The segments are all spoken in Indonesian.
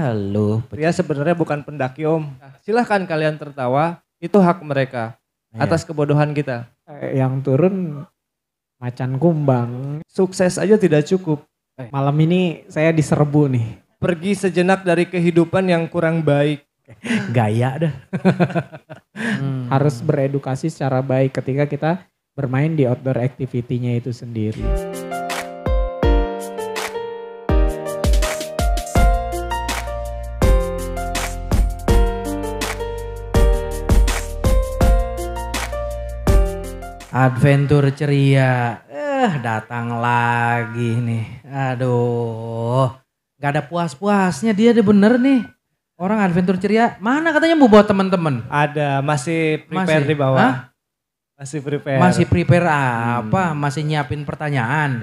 Halo. Pria sebenarnya bukan pendaki Om. Silahkan kalian tertawa, itu hak mereka atas kebodohan kita. Yang turun macan kumbang. Sukses aja tidak cukup. Malam ini saya diserbu nih. Pergi sejenak dari kehidupan yang kurang baik. Gaya dah. Harus beredukasi secara baik ketika kita bermain di outdoor activity-nya itu sendiri. Adventure ceria. Datang lagi nih. Aduh. Gak ada puas-puasnya dia bener nih. Orang adventure ceria. Mana katanya mau bawa teman-teman? Ada, masih prepare di bawah. Hah? Masih prepare. Masih prepare apa? Masih nyiapin pertanyaan.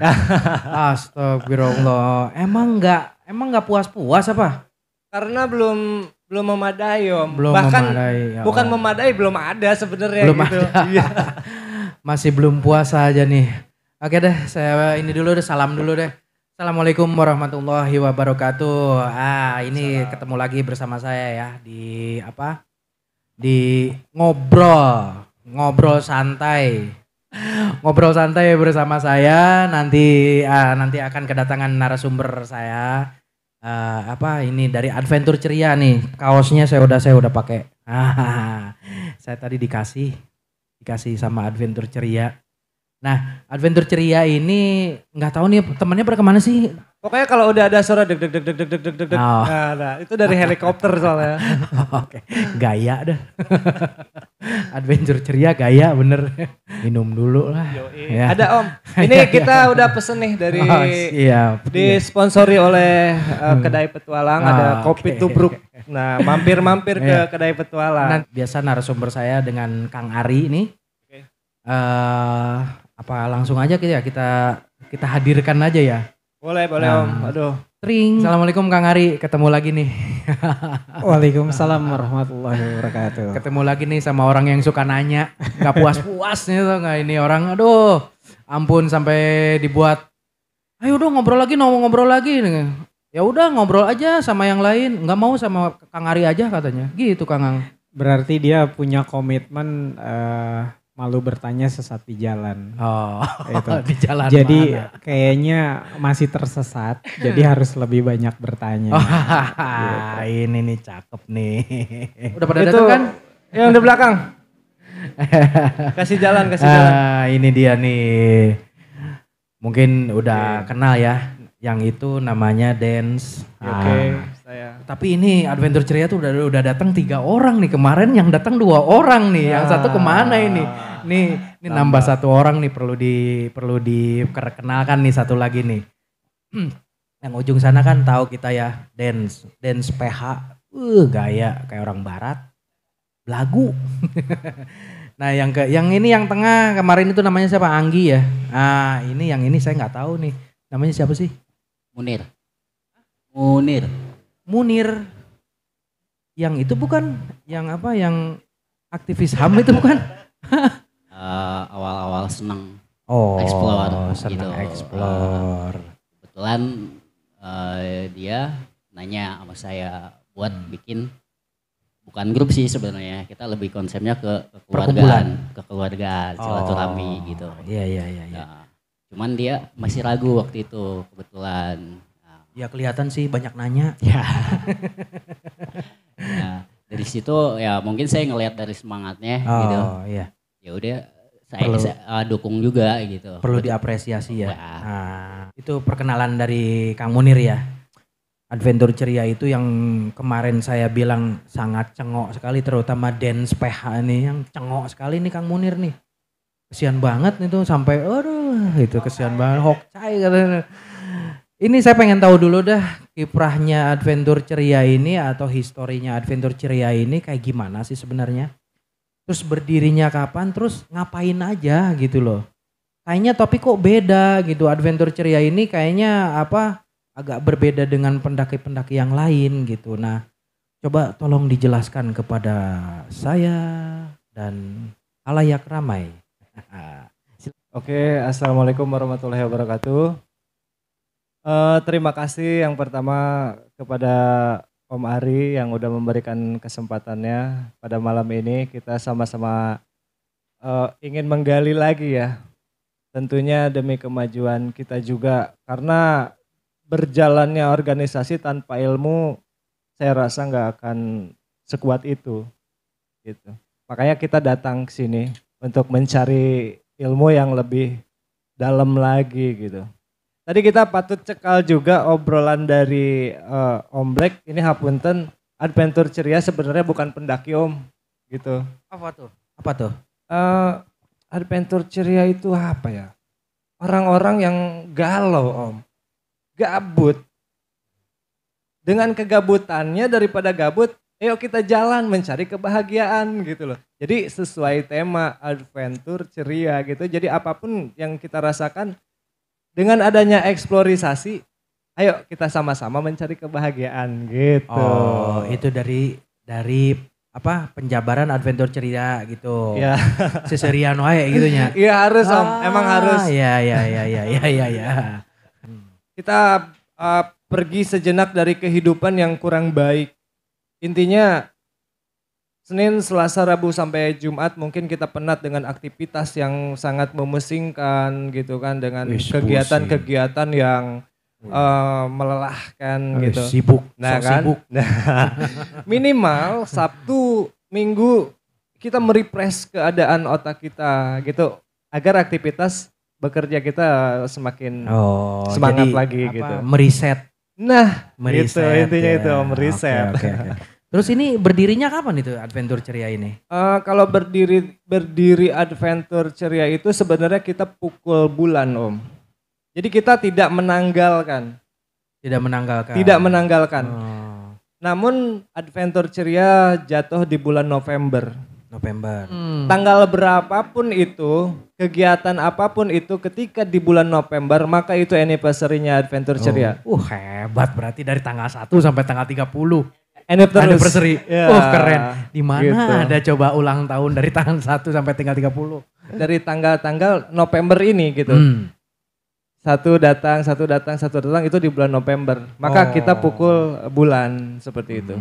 Astagfirullah. Emang nggak puas-puas apa? Karena belum memadai Om. Belum Bahkan memadai, ya bukan Allah. memadai, belum ada sebenarnya Belum gitu. ada. Iya. Masih belum puasa aja nih. Oke deh, saya ini dulu deh, salam dulu deh. Assalamualaikum warahmatullahi wabarakatuh. Ini ketemu lagi bersama saya ya di apa? Di ngobrol santai. Ngobrol santai bersama saya. Nanti akan kedatangan narasumber saya. Ini dari Adventure Ceria nih. Kaosnya saya udah pakai. Saya tadi dikasih sama Adventure Ceria. Nah, Adventure Ceria ini nggak tahu nih temannya pada kemana sih? Pokoknya kalau udah ada suara deg deg deg deg deg deg deg deg. Oh. Nah, itu dari helikopter soalnya. Oke, gaya dah. Adventure Ceria gaya bener. Minum dulu lah. Ya. Ada Om. Ini kita udah pesen nih dari siap. disponsori oleh Kedai Petualang, ada kopi Oke. tubruk. Nah, mampir ke Kedai Petualang. Biasa narasumber saya dengan Kang Ari ini. Oke. Apa langsung aja kita hadirkan aja ya. Boleh Om. Aduh. Tring. Assalamualaikum Kang Ari, ketemu lagi nih. Waalaikumsalam warahmatullahi wabarakatuh. Ketemu lagi nih sama orang yang suka nanya, nggak puas-puasnya tuh nggak ini orang. Aduh, ampun sampai dibuat. Ayo dong ngobrol lagi. Ya udah ngobrol aja sama yang lain, nggak mau sama Kang Ari aja katanya. Gitu Kang Ang. Berarti dia punya komitmen malu bertanya sesat di jalan. Oh, Itu. di jalan. Jadi mana? kayaknya masih tersesat, jadi harus lebih banyak bertanya. Ini nih cakep nih. Udah pada Itu datang kan? yang di belakang. Kasih jalan. Ini dia nih. Mungkin udah kenal ya. Yang itu namanya Dance. Oke, saya. Tapi ini Adventure Ceria tuh udah datang 3 orang nih. Kemarin yang datang 2 orang nih. Yang satu kemana ini? Nih nambah 1 orang nih perlu diperkenalkan nih satu lagi nih. Yang ujung sana kan tahu kita ya, Dance PH. Gaya kayak orang barat. Belagu. Nah, yang ini yang tengah kemarin itu namanya siapa? Anggi ya. Ini yang ini saya nggak tahu nih. Namanya siapa sih? Munir. Yang itu bukan yang apa? Yang aktivis HAM itu bukan? Awal-awal seneng Explore, explore gitu. Explore. Kebetulan dia nanya sama saya buat bikin, bukan grup sih sebenarnya, kita lebih konsepnya ke kekeluargaan, silaturahmi gitu. Iya. Nah, cuman dia masih ragu waktu itu kebetulan. Ya kelihatan sih banyak nanya. Ya. Nah, dari situ ya mungkin saya ngelihat dari semangatnya gitu. Iya. Ya udah saya dukung juga gitu. Perlu diapresiasi ya. Ya. Itu perkenalan dari Kang Munir ya. Adventure Ceria itu yang kemarin saya bilang sangat cengok sekali, terutama Dance PH nih yang cengok sekali nih Kang Munir nih. Kesian banget nih tuh sampai itu kesian banget Hokcai katanya. Ini saya pengen tahu dulu dah kiprahnya Adventure Ceria ini atau historinya Adventure Ceria ini kayak gimana sih sebenarnya. Terus berdirinya kapan, terus ngapain aja gitu loh. Kayaknya topik kok beda gitu. Adventure Ceria ini kayaknya agak berbeda dengan pendaki-pendaki yang lain gitu. Nah, coba tolong dijelaskan kepada saya dan halayak ramai. Oke, assalamualaikum warahmatullahi wabarakatuh. Terima kasih yang pertama kepada Om Ari yang udah memberikan kesempatannya pada malam ini. Kita sama-sama ingin menggali lagi ya. Tentunya demi kemajuan kita juga. Karena berjalannya organisasi tanpa ilmu saya rasa nggak akan sekuat itu. Gitu. Makanya kita datang ke sini untuk mencari ilmu yang lebih dalam lagi gitu. Tadi kita patut cekal juga obrolan dari Om Black. Ini hapunten, Adventure Ceria sebenarnya bukan pendaki Om, gitu. Apa tuh? Apa tuh? Adventure Ceria itu apa ya? Orang-orang yang galau Om, gabut. Dengan kegabutannya daripada gabut, ayo kita jalan mencari kebahagiaan gitu loh. Jadi sesuai tema Adventure Ceria gitu. Jadi apapun yang kita rasakan, dengan adanya eksplorisasi, ayo kita sama-sama mencari kebahagiaan gitu. Oh, itu dari apa penjabaran Adventure Ceria gitu. Ya. Seserian wae gitunya. Iya harus Om, emang harus. Iya. Kita pergi sejenak dari kehidupan yang kurang baik. Intinya Senin, Selasa, Rabu sampai Jumat mungkin kita penat dengan aktivitas yang sangat memusingkan gitu kan, dengan kegiatan-kegiatan yang melelahkan gitu. Sibuk, Nah kan, sibuk. Minimal Sabtu, Minggu kita merefresh keadaan otak kita gitu agar aktivitas bekerja kita semakin semangat jadi lagi apa, gitu. Meriset. Nah, Meriset, gitu intinya ya. itu meriset. Oke. Terus ini berdirinya kapan itu Adventure Ceria ini? Kalau berdiri Adventure Ceria itu sebenarnya kita pukul bulan Om. Jadi kita tidak menanggalkan. Tidak menanggalkan. Oh, Namun Adventure Ceria jatuh di bulan November. November. Tanggal berapapun itu, kegiatan apapun itu ketika di bulan November, maka itu anniversary-nya Adventure Ceria. Hebat berarti dari tanggal 1 sampai tanggal 30. Anniversary. Ya, keren. Di mana gitu. ada coba ulang tahun dari tanggal 1 sampai tanggal 30? Dari tanggal-tanggal November ini gitu. Satu datang itu di bulan November. Maka kita pukul bulan seperti itu.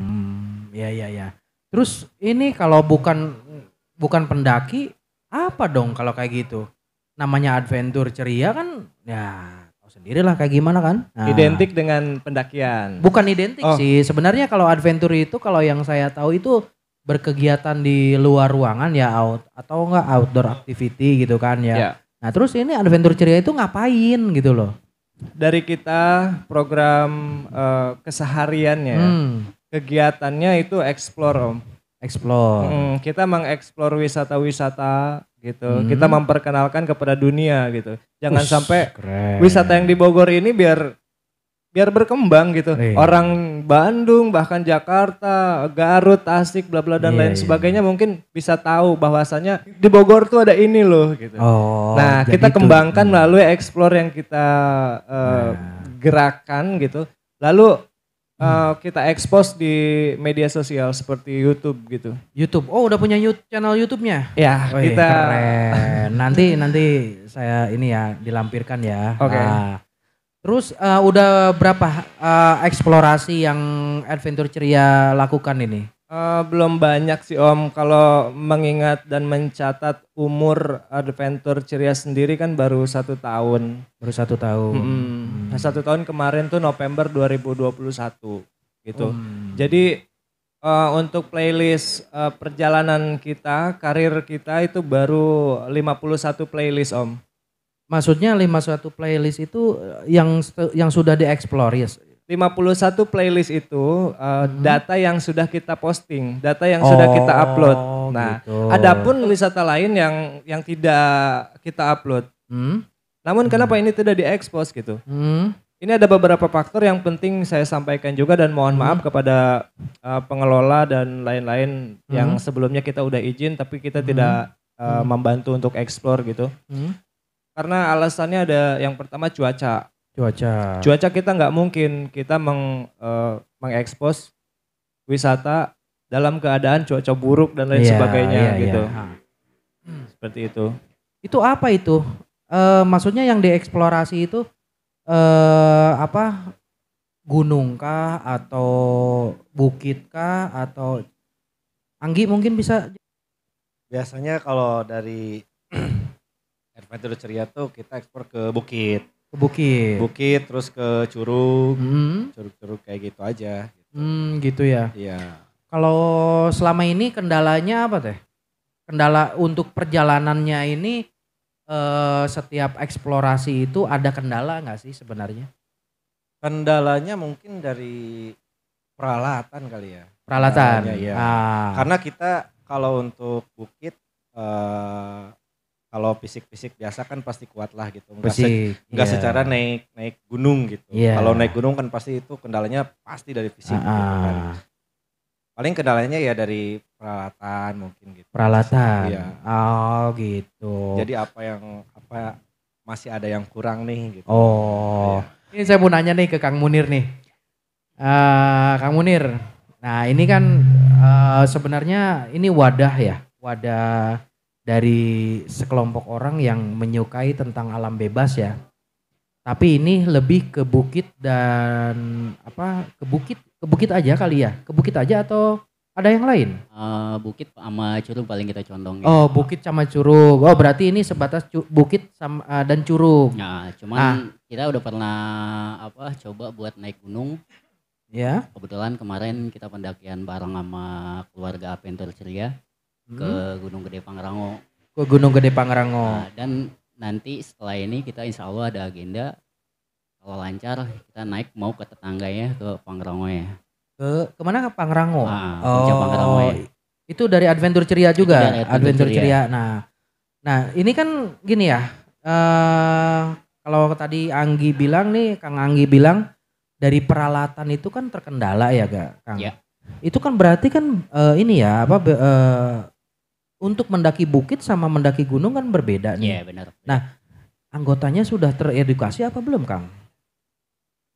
Ya. Terus ini kalau bukan pendaki, apa dong kalau kayak gitu? Namanya Adventure Ceria kan ya tahu sendirilah kayak gimana kan? Nah, Identik dengan pendakian. bukan identik sih. Sebenarnya kalau adventure itu kalau yang saya tahu itu berkegiatan di luar ruangan ya atau enggak outdoor activity gitu kan ya. Ya. Nah, terus ini Adventure Ceria itu ngapain gitu loh? Dari kita program kesehariannya, kegiatannya itu explore Om. Explore. Kita mengeksplor wisata-wisata gitu. Kita memperkenalkan kepada dunia gitu. Jangan sampai keren. wisata yang di Bogor ini biar berkembang gitu. Orang Bandung bahkan Jakarta, Garut, Tasik, bla bla dan lain sebagainya mungkin bisa tahu bahwasanya di Bogor tuh ada ini loh gitu. Nah, kita kembangkan melalui explore yang kita gerakan gitu. Lalu kita expose di media sosial seperti YouTube gitu. YouTube. Oh, udah punya channel YouTube-nya? Ya, Wih, kita keren. Nanti saya ini ya dilampirkan ya. Oke. Nah, terus udah berapa eksplorasi yang Adventure Ceria lakukan ini? Belum banyak sih Om, kalau mengingat dan mencatat umur Adventure Ceria sendiri kan baru 1 tahun. Baru 1 tahun. Nah, 1 tahun kemarin tuh November 2021 gitu. Jadi untuk playlist perjalanan kita, karir kita itu baru 51 playlist Om. Maksudnya 51 playlist itu yang sudah dieksplor ya? 51 playlist itu data yang sudah kita posting, data yang sudah kita upload. Nah, gitu. adapun wisata lain yang tidak kita upload. Namun kenapa ini tidak diekspos gitu? Ini ada beberapa faktor yang penting saya sampaikan juga dan mohon maaf kepada pengelola dan lain-lain yang sebelumnya kita udah izin tapi kita tidak membantu untuk eksplor gitu. Karena alasannya ada yang pertama cuaca. Cuaca kita nggak mungkin kita mengekspos wisata dalam keadaan cuaca buruk dan lain sebagainya gitu. Seperti itu. Itu apa itu? Maksudnya yang dieksplorasi itu gunung kah atau bukit kah atau Anggi mungkin bisa Biasanya kalau dari Adventure Ceria tuh kita ekspor ke bukit. ke bukit? Bukit terus ke curug, Hmm, curug-curug kayak gitu aja. gitu ya. Iya. Kalau selama ini kendalanya apa teh? Kendala untuk perjalanannya ini setiap eksplorasi itu ada kendala nggak sih sebenarnya? Kendalanya mungkin dari peralatan kali ya. Peralatan. Kendalanya, iya. Ah, Karena kita kalau untuk bukit kalau fisik-fisik biasa kan pasti kuat lah gitu. Enggak iya. secara naik gunung gitu. Iya. Kalau naik gunung kan pasti itu kendalanya pasti dari fisik gitu kan. Ah, Paling kendalanya ya dari peralatan mungkin gitu. peralatan. Iya. Oh gitu. Jadi apa masih ada yang kurang nih gitu. Oh, Iya. ini saya mau nanya nih ke Kang Munir nih. Kang Munir, nah ini kan sebenarnya ini wadah ya, wadah dari sekelompok orang yang menyukai tentang alam bebas ya. Tapi ini lebih ke bukit dan ke bukit aja kali ya, ke bukit aja atau ada yang lain? Bukit sama curug paling kita condong. Oh, bukit sama curug. Oh, berarti ini sebatas bukit sama dan curug. Nah, cuman kita udah pernah coba buat naik gunung. Ya. Kebetulan kemarin kita pendakian bareng sama keluarga Adventure Ceria ke Gunung Gede Pangrango. Ke Gunung Gede Pangrango. Nah, dan nanti setelah ini kita insya Allah ada agenda kalau lancar kita naik mau ke tetangganya ke Pangrango ya. Kemana ke Pangrango? Puncak Pangrango ya. Itu dari Adventure Ceria juga. Dari Adventure Ceria. Nah ini kan gini ya. Kalau tadi Anggi bilang nih, Kang Anggi bilang dari peralatan itu kan terkendala ya, Kang. Ya. Itu kan berarti kan ini ya untuk mendaki bukit sama mendaki gunung kan berbeda nih. Iya benar. Nah, anggotanya sudah teredukasi apa belum, Kang?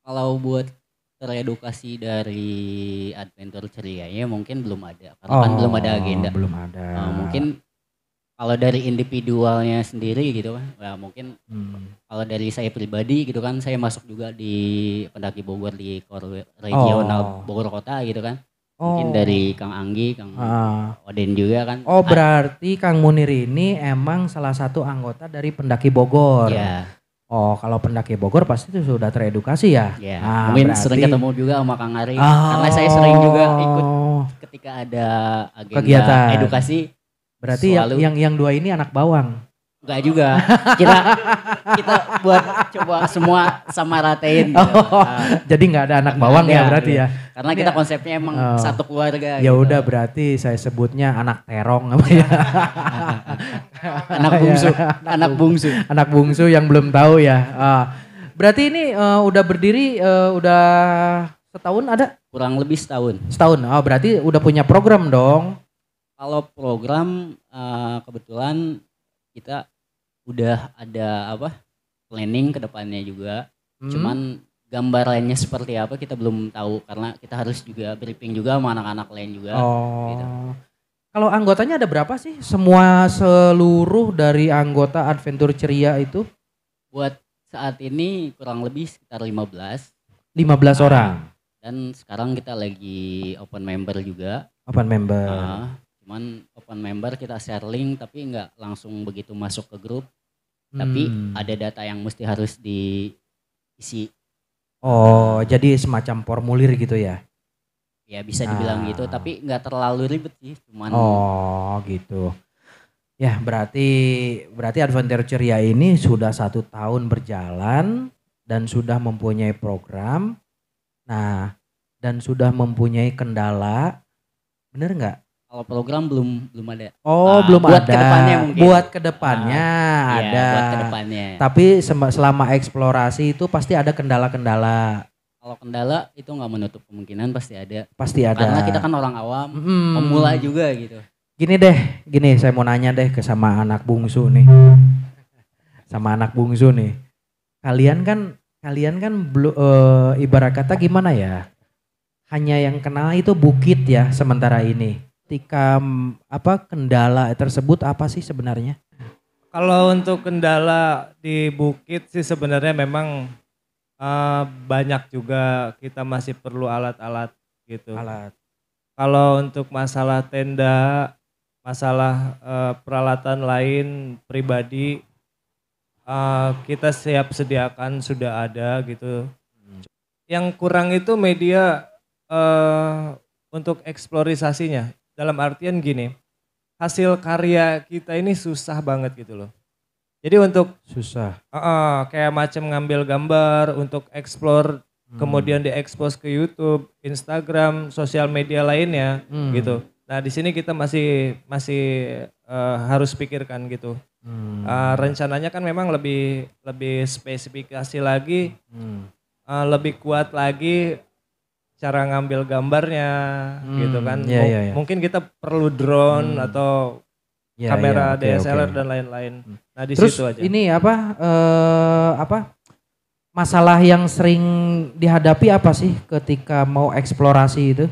Kalau buat teredukasi dari Adventure Ceria mungkin belum ada karena kan belum ada agenda. Belum ada. Mungkin kalau dari individualnya sendiri gitu kan, ya mungkin kalau dari saya pribadi gitu kan, saya masuk juga di pendaki Bogor di regional Bogor Kota gitu kan. Mungkin dari Kang Anggi, Kang Oden juga kan. Oh berarti Kang Munir ini emang salah satu anggota dari pendaki Bogor. Iya. Oh kalau pendaki Bogor pasti itu sudah teredukasi ya. Iya. Mungkin sering ketemu juga sama Kang Ari. Karena saya sering juga ikut ketika ada agenda kegiatan edukasi. Berarti yang dua ini anak bawang. Enggak juga. Kita buat coba semua sama ratain. Gitu. Jadi nggak ada anak bawang ya berarti ya. Karena kita konsepnya emang satu keluarga. Ya gitu. udah berarti saya sebutnya anak terong apa ya. Anak bungsu, anak bungsu. Anak bungsu yang belum tahu ya. Berarti ini udah berdiri udah setahun ada? Kurang lebih setahun. Setahun. Oh berarti udah punya program dong. Kalau program kebetulan kita udah ada planning ke depannya juga. Cuman gambarannya seperti apa kita belum tahu karena kita harus juga briefing juga sama anak-anak lain juga. Gitu. Kalau anggotanya ada berapa sih? Seluruh dari anggota Adventure Ceria itu? Buat saat ini kurang lebih sekitar 15. 15 orang. Dan sekarang kita lagi open member juga. Open member. Cuman open member kita share link tapi nggak langsung begitu masuk ke grup. Tapi ada data yang mesti harus diisi. Oh, jadi semacam formulir gitu ya? Ya bisa dibilang gitu, tapi nggak terlalu ribet sih. Cuman. Oh gitu. Ya berarti Adventure Ceria ini sudah 1 tahun berjalan dan sudah mempunyai program. Nah dan sudah mempunyai kendala. Bener nggak? Kalau program belum ada. Oh belum buat ada. Kedepannya mungkin. Buat kedepannya ada. Iya, buat kedepannya. Tapi selama eksplorasi itu pasti ada kendala-kendala. Kalau kendala itu nggak menutup kemungkinan pasti ada. Pasti ada. Karena kita kan orang awam, pemula juga gitu. Gini saya mau nanya deh ke sama anak bungsu nih. Sama anak bungsu nih. Kalian kan ibarat kata gimana ya? Hanya yang kenal itu bukit ya sementara ini. Ketika kendala tersebut apa sih sebenarnya? Kalau untuk kendala di bukit sih sebenarnya memang banyak juga kita masih perlu alat-alat gitu. Alat. Kalau untuk masalah tenda, masalah peralatan lain pribadi, kita siap sediakan sudah ada gitu. Yang kurang itu media untuk eksplorisasinya. Dalam artian gini, hasil karya kita ini susah banget gitu loh. Jadi untuk Susah. kayak macam ngambil gambar untuk explore, kemudian diekspos ke YouTube, Instagram, sosial media lainnya gitu. Nah di sini kita masih harus pikirkan gitu. Rencananya kan memang lebih spesifikasi lagi, lebih kuat lagi cara ngambil gambarnya gitu kan. Iya. Mungkin kita perlu drone atau kamera oke. DSLR dan lain-lain. Nah di Terus situ aja. ini masalah yang sering dihadapi apa sih ketika mau eksplorasi itu?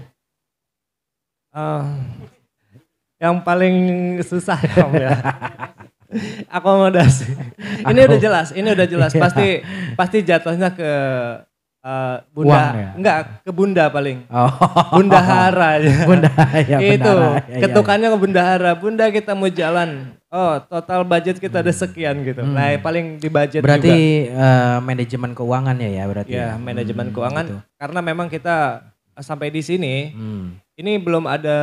Yang paling susah ya. Akomodasi. Ini udah jelas. Pasti jatuhnya ke bunda, Uang ya? enggak ke bunda paling. Oh. Bundahara aja. Ya, Itu bendara. Ya, ketukannya ke bundahara. Bunda kita mau jalan. Oh total budget kita ada sekian gitu. Nah paling di budget Berarti juga. manajemen keuangannya ya berarti. Ya manajemen keuangan. Gitu. Karena memang kita sampai di sini ini belum ada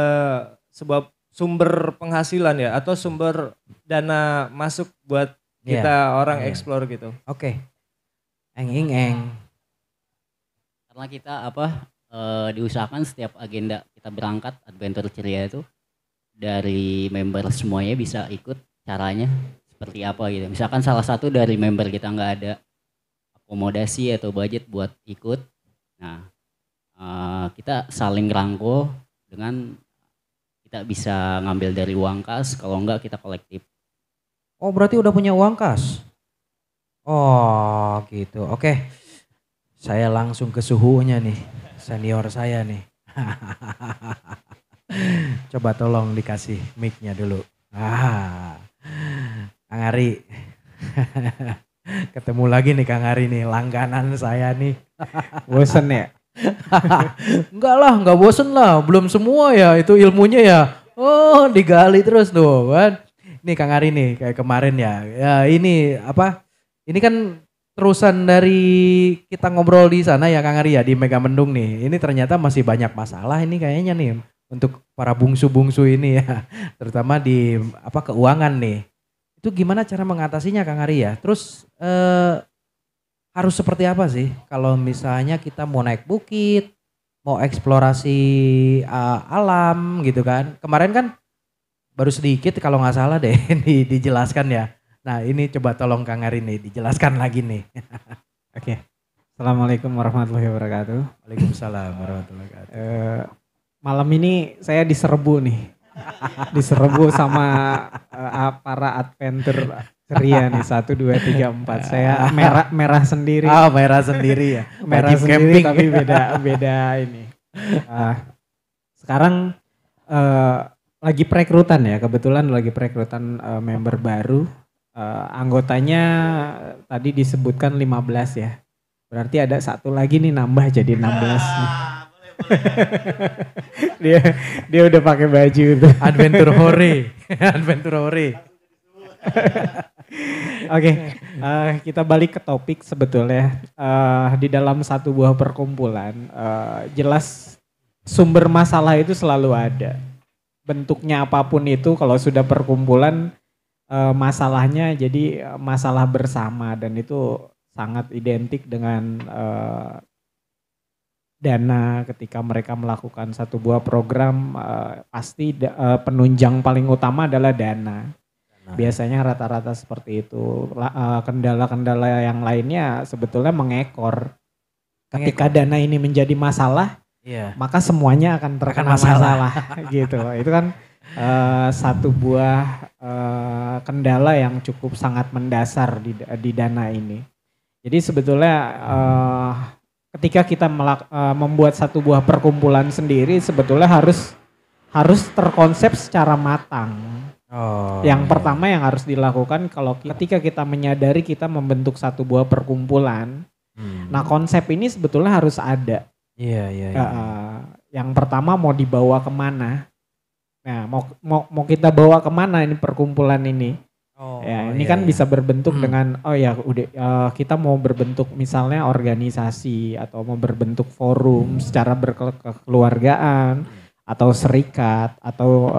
sebuah sumber penghasilan ya atau sumber dana masuk buat kita orang explore gitu. Oke. Eng. Karena kita diusahakan setiap agenda kita berangkat adventure ceria itu dari member semuanya bisa ikut caranya seperti apa gitu. Misalkan salah satu dari member kita nggak ada akomodasi atau budget buat ikut, nah kita saling rangkul dengan kita bisa ngambil dari uang kas, kalau enggak kita kolektif. Oh berarti udah punya uang kas? Oh gitu, oke. Saya langsung ke suhunya nih, senior saya nih. Coba tolong dikasih mic-nya dulu. Kang Ari. Ketemu lagi nih Kang Ari nih, langganan saya nih. Bosen ya? Enggak bosen lah, belum semua ya itu ilmunya ya. Oh digali terus tuh kan. Nih Kang Ari nih kayak kemarin ya. Ya ini ini kan terusan dari kita ngobrol di sana ya Kang Ari ya di Megamendung nih. Ini ternyata masih banyak masalah ini kayaknya nih untuk para bungsu-bungsu ini ya. Terutama di keuangan nih. Itu gimana cara mengatasinya Kang Ari ya? Terus harus seperti apa sih kalau misalnya kita mau naik bukit, mau eksplorasi alam gitu kan. Kemarin kan baru sedikit kalau nggak salah deh dijelaskan ya. Nah ini coba tolong Kang Ari nih dijelaskan lagi nih. Oke. Assalamualaikum warahmatullahi wabarakatuh. Waalaikumsalam warahmatullahi wabarakatuh. Malam ini saya diserbu nih. Diserbu sama para adventure ceria nih 1, 2, 3, 4. Saya merah sendiri. Oh merah sendiri ya. Merah Wajib sendiri camping. tapi beda ini. Sekarang lagi perekrutan ya. Kebetulan lagi perekrutan member baru. Anggotanya tadi disebutkan 15 ya. Berarti ada satu lagi nih nambah jadi 16 nih. dia udah pakai baju tuh. Adventure hore. Adventure hore. Oke, kita balik ke topik sebetulnya. Di dalam satu buah perkumpulan, jelas sumber masalah itu selalu ada. Bentuknya apapun itu, kalau sudah perkumpulan, masalahnya jadi masalah bersama dan itu sangat identik dengan dana. Ketika mereka melakukan satu buah program, pasti penunjang paling utama adalah dana. Biasanya rata-rata seperti itu. Kendala-kendala yang lainnya sebetulnya mengekor. Ketika dana ini menjadi masalah, maka semuanya akan terkena masalah gitu. Itu kan satu buah kendala yang cukup sangat mendasar di dana ini. Jadi sebetulnya ketika kita membuat satu buah perkumpulan sendiri, sebetulnya harus terkonsep secara matang. Yang pertama yang harus dilakukan ketika kita menyadari kita membentuk satu buah perkumpulan, Nah konsep ini sebetulnya harus ada. Iya. Yang pertama mau dibawa kemana? Nah mau kita bawa kemana ini perkumpulan ini? Ini kan bisa berbentuk dengan kita mau berbentuk misalnya organisasi atau mau berbentuk forum secara berkekeluargaan atau serikat atau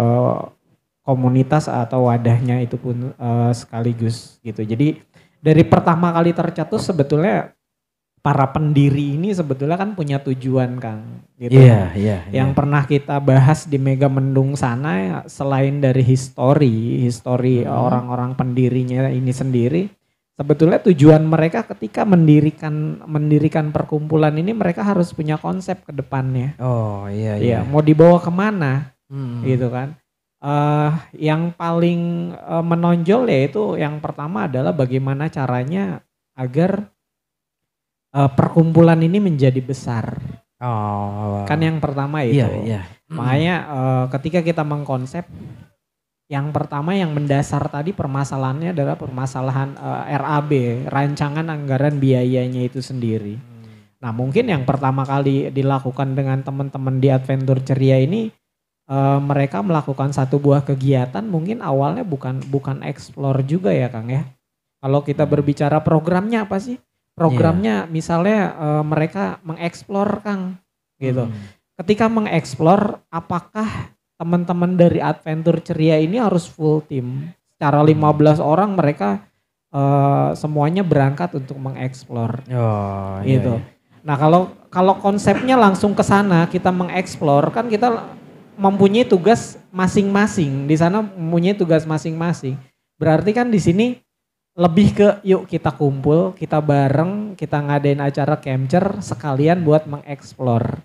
komunitas atau wadahnya itu pun sekaligus gitu. Jadi dari pertama kali tercetus sebetulnya para pendiri ini sebetulnya kan punya tujuan Kang gitu. Iya. Yang pernah kita bahas di Mega Mendung sana selain dari histori orang-orang pendirinya ini sendiri, sebetulnya tujuan mereka ketika mendirikan perkumpulan ini mereka harus punya konsep ke depannya. Oh iya. Iya, mau dibawa kemana gitu kan. Yang paling menonjol yaitu yang pertama adalah bagaimana caranya agar perkumpulan ini menjadi besar. Kan yang pertama itu. Iya. Makanya ketika kita mengkonsep, yang pertama yang mendasar tadi permasalahannya adalah permasalahan RAB, rancangan anggaran biayanya itu sendiri. Nah mungkin yang pertama kali dilakukan dengan teman-teman di Adventure Ceria ini, mereka melakukan satu buah kegiatan mungkin awalnya bukan explore juga ya Kang ya. Kalau kita berbicara programnya apa sih? Programnya misalnya mereka mengeksplor Kang gitu. Ketika mengeksplor apakah teman-teman dari Adventure Ceria ini harus full team. Secara 15 orang mereka semuanya berangkat untuk mengeksplor. Gitu. Iya. Nah, kalau konsepnya langsung ke sana kita mengeksplor kan kita mempunyai tugas masing-masing. Di sana mempunyai tugas masing-masing. Berarti kan di sini lebih ke yuk kita kumpul, kita bareng, kita ngadain acara capture sekalian buat mengeksplor.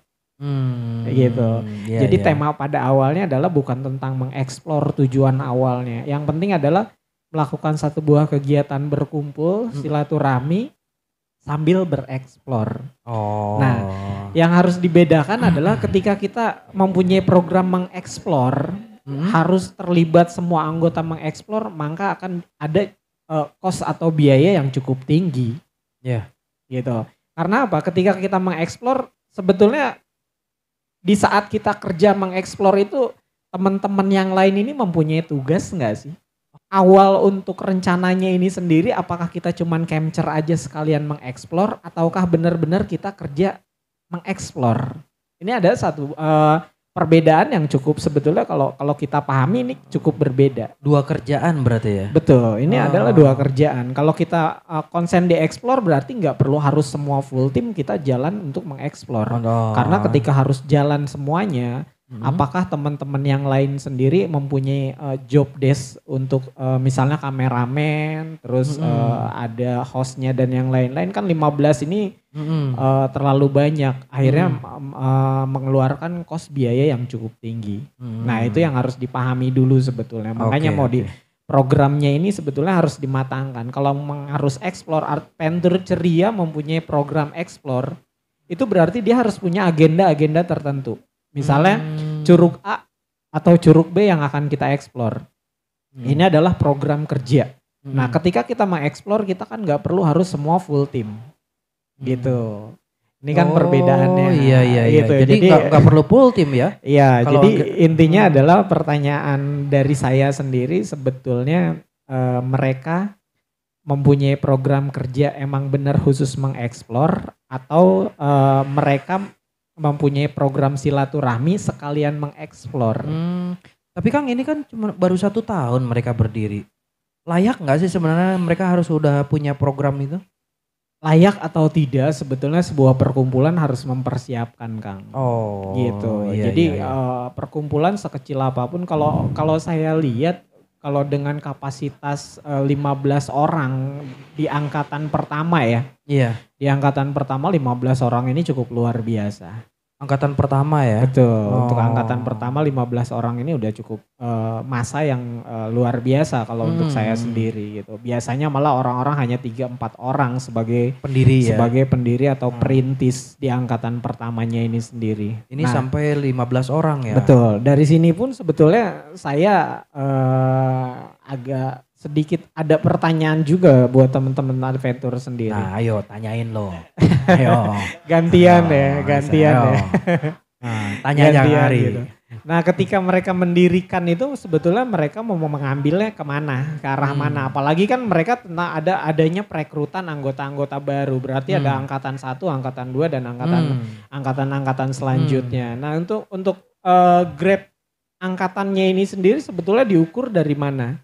Gitu. Jadi tema pada awalnya adalah bukan tentang mengeksplor tujuan awalnya. Yang penting adalah melakukan satu buah kegiatan berkumpul, silaturahmi sambil bereksplor. Nah, yang harus dibedakan adalah ketika kita mempunyai program mengeksplor, harus terlibat semua anggota mengeksplor, maka akan ada cost atau biaya yang cukup tinggi. Gitu. Karena apa? Ketika kita mengeksplor, sebetulnya di saat kita kerja mengeksplor itu teman-teman yang lain ini mempunyai tugas enggak sih? Awal untuk rencananya ini sendiri apakah kita cuman capture aja sekalian mengeksplor ataukah benar-benar kita kerja mengeksplor? Ini ada satu perbedaan yang cukup sebetulnya kalau kita pahami ini cukup berbeda. Dua kerjaan berarti ya? Betul, ini adalah dua kerjaan. Kalau kita konsen di explore berarti nggak perlu harus semua full tim kita jalan untuk mengeksplor. Karena ketika harus jalan semuanya, apakah teman-teman yang lain sendiri mempunyai job desk untuk misalnya kameramen, terus ada hostnya dan yang lain-lain kan 15 ini terlalu banyak. Akhirnya mengeluarkan kos biaya yang cukup tinggi. Nah itu yang harus dipahami dulu sebetulnya. Makanya programnya ini sebetulnya harus dimatangkan. Kalau harus explore, Adventure Ceria mempunyai program explore, itu berarti dia harus punya agenda-agenda tertentu. Misalnya curug A atau curug B yang akan kita eksplor. Ini adalah program kerja. Nah ketika kita mengeksplor kita kan gak perlu harus semua full team. Gitu. Ini kan perbedaannya. Iya. Gitu. Jadi gak perlu full team ya? Iya, jadi intinya adalah pertanyaan dari saya sendiri sebetulnya mereka mempunyai program kerja emang benar khusus mengeksplor atau mereka mempunyai program silaturahmi sekalian mengeksplor. Tapi Kang ini kan cuma baru 1 tahun mereka berdiri. Layak nggak sih sebenarnya mereka harus sudah punya program itu? Layak atau tidak sebetulnya sebuah perkumpulan harus mempersiapkan Kang. Gitu. Jadi perkumpulan sekecil apapun kalau saya lihat kalau dengan kapasitas 15 orang di angkatan pertama ya. Iya. Di angkatan pertama 15 orang ini cukup luar biasa. Angkatan pertama ya? Betul, untuk angkatan pertama 15 orang ini udah cukup masa yang luar biasa kalau untuk saya sendiri gitu. Biasanya malah orang-orang hanya 3-4 orang sebagai pendiri sebagai pendiri atau perintis di angkatan pertamanya ini sendiri. Ini sampai 15 orang ya? Betul, dari sini pun sebetulnya saya agak sedikit ada pertanyaan juga buat teman-teman adventure sendiri. Nah, ayo tanyain lo. Ayo. Gantian Ayo, ya, gantian ayo. ya. Nah, tanya aja Kang Ari. Gitu. Nah ketika mereka mendirikan itu sebetulnya mereka mau mengambilnya kemana, ke arah mana. Apalagi kan mereka tentang adanya perekrutan anggota-anggota baru. Berarti ada angkatan 1, angkatan 2 dan angkatan selanjutnya. Nah untuk grade angkatannya ini sendiri sebetulnya diukur dari mana?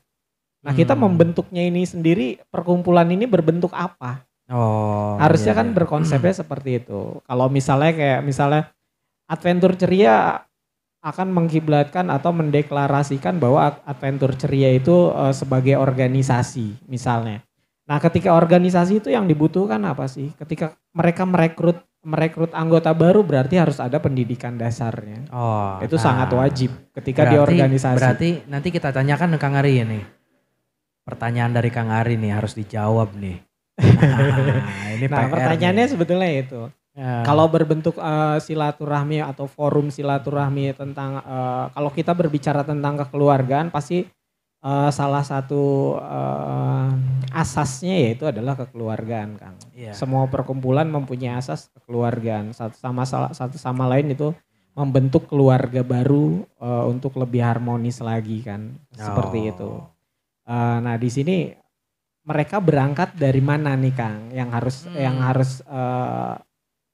Nah kita membentuknya ini sendiri, perkumpulan ini berbentuk apa? Harusnya kan berkonsepnya seperti itu. Kalau misalnya Adventure Ceria akan mengkiblatkan atau mendeklarasikan bahwa Adventure Ceria itu sebagai organisasi misalnya. Nah ketika organisasi itu yang dibutuhkan apa sih? Ketika mereka merekrut anggota baru berarti harus ada pendidikan dasarnya. Itu sangat wajib ketika di organisasi. Berarti nanti kita tanyakan ke Kang Ari ini. Pertanyaan dari Kang Ari nih harus dijawab nih. Ini pertanyaannya sebetulnya itu. Kalau berbentuk silaturahmi atau forum silaturahmi tentang kalau kita berbicara tentang kekeluargaan pasti salah satu asasnya yaitu adalah kekeluargaan, Kang. Semua perkumpulan mempunyai asas kekeluargaan. Satu sama lain itu membentuk keluarga baru untuk lebih harmonis lagi kan. Seperti itu. Nah, di sini mereka berangkat dari mana nih, Kang? Yang harus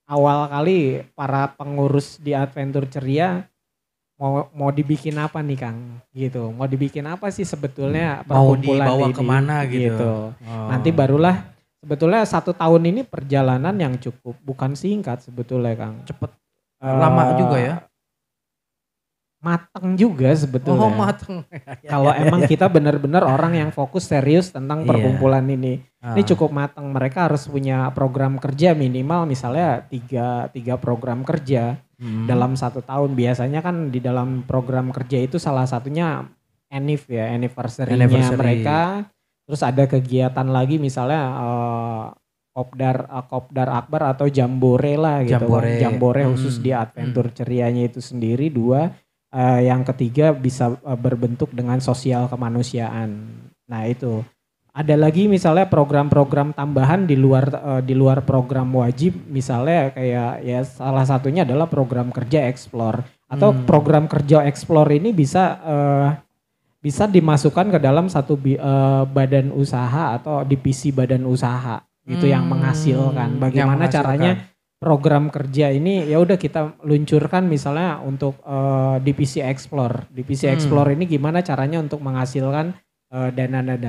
awal kali para pengurus di Adventure Ceria mau dibikin apa nih, Kang? Gitu. Mau dibikin apa sih sebetulnya perkumpulan mau dibawa ini? kemana gitu. Nanti barulah sebetulnya 1 tahun ini perjalanan yang cukup bukan singkat sebetulnya, Kang. Cepet. Lama juga ya. Mateng juga sebetulnya. Mateng. Kalau emang kita benar-benar orang yang fokus serius tentang perkumpulan ini. Ini cukup mateng. Mereka harus punya program kerja minimal misalnya 3 program kerja dalam 1 tahun. Biasanya kan di dalam program kerja itu salah satunya anniversary-nya mereka. Terus ada kegiatan lagi misalnya Kopdar Akbar atau Jambore lah gitu. Jambore khusus di Adventure Cerianya itu sendiri 2. Yang ketiga bisa berbentuk dengan sosial kemanusiaan. Nah itu ada lagi misalnya program-program tambahan di luar program wajib, misalnya kayak ya salah satunya adalah program kerja Explore atau program kerja Explore ini bisa dimasukkan ke dalam satu badan usaha atau divisi badan usaha gitu yang menghasilkan. Bagaimana caranya program kerja ini ya udah kita luncurkan misalnya untuk divisi Explore. Divisi Explore ini gimana caranya untuk menghasilkan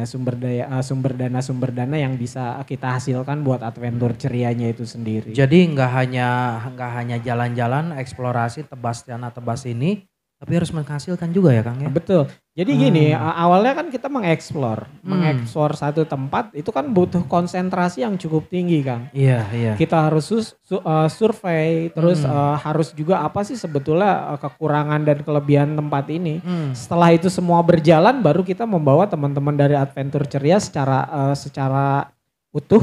sumber dana yang bisa kita hasilkan buat Adventure Cerianya itu sendiri. Jadi nggak hanya jalan-jalan eksplorasi tebas sana tebas ini, tapi harus menghasilkan juga ya, Kang ya. Betul. Jadi gini, awalnya kan kita mengeksplor satu tempat itu kan butuh konsentrasi yang cukup tinggi, Kang. Iya. Kita harus survei, terus harus juga apa sih sebetulnya kekurangan dan kelebihan tempat ini. Setelah itu semua berjalan, baru kita membawa teman-teman dari Adventure Ceria secara utuh,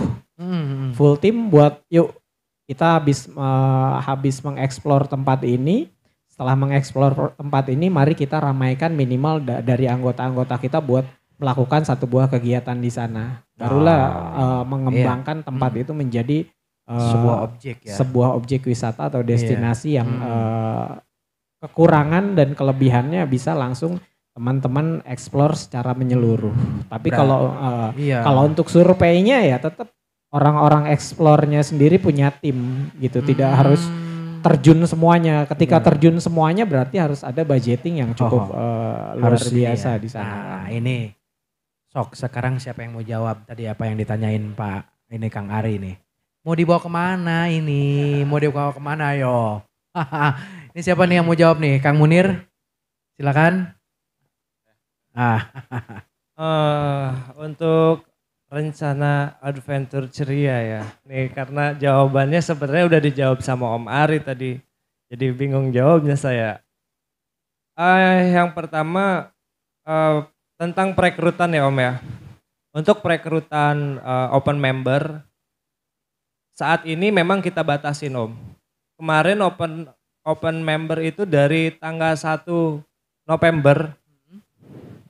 full team buat yuk kita habis mengeksplor tempat ini. Setelah mengeksplor tempat ini, mari kita ramaikan minimal dari anggota-anggota kita buat melakukan satu buah kegiatan di sana. Barulah mengembangkan tempat itu menjadi sebuah objek wisata atau destinasi yang kekurangan dan kelebihannya bisa langsung teman-teman eksplor secara menyeluruh. Tapi kalau untuk surveinya ya tetap orang-orang eksplornya sendiri punya tim gitu, tidak harus terjun semuanya. Ketika terjun semuanya berarti harus ada budgeting yang cukup luar biasa di sana. Nah, ini sekarang siapa yang mau jawab tadi apa yang ditanyain Pak ini Kang Ari nih. Mau dibawa kemana ini? Mau dibawa kemana yo? Ini siapa nih yang mau jawab nih? Kang Munir? Silakan. Untuk rencana Adventure Ceria ya. Nih karena jawabannya sebenarnya udah dijawab sama Om Ari tadi. Jadi bingung jawabnya saya. Yang pertama tentang perekrutan ya Om ya. Untuk perekrutan open member saat ini memang kita batasin Om. Kemarin open member itu dari tanggal 1 November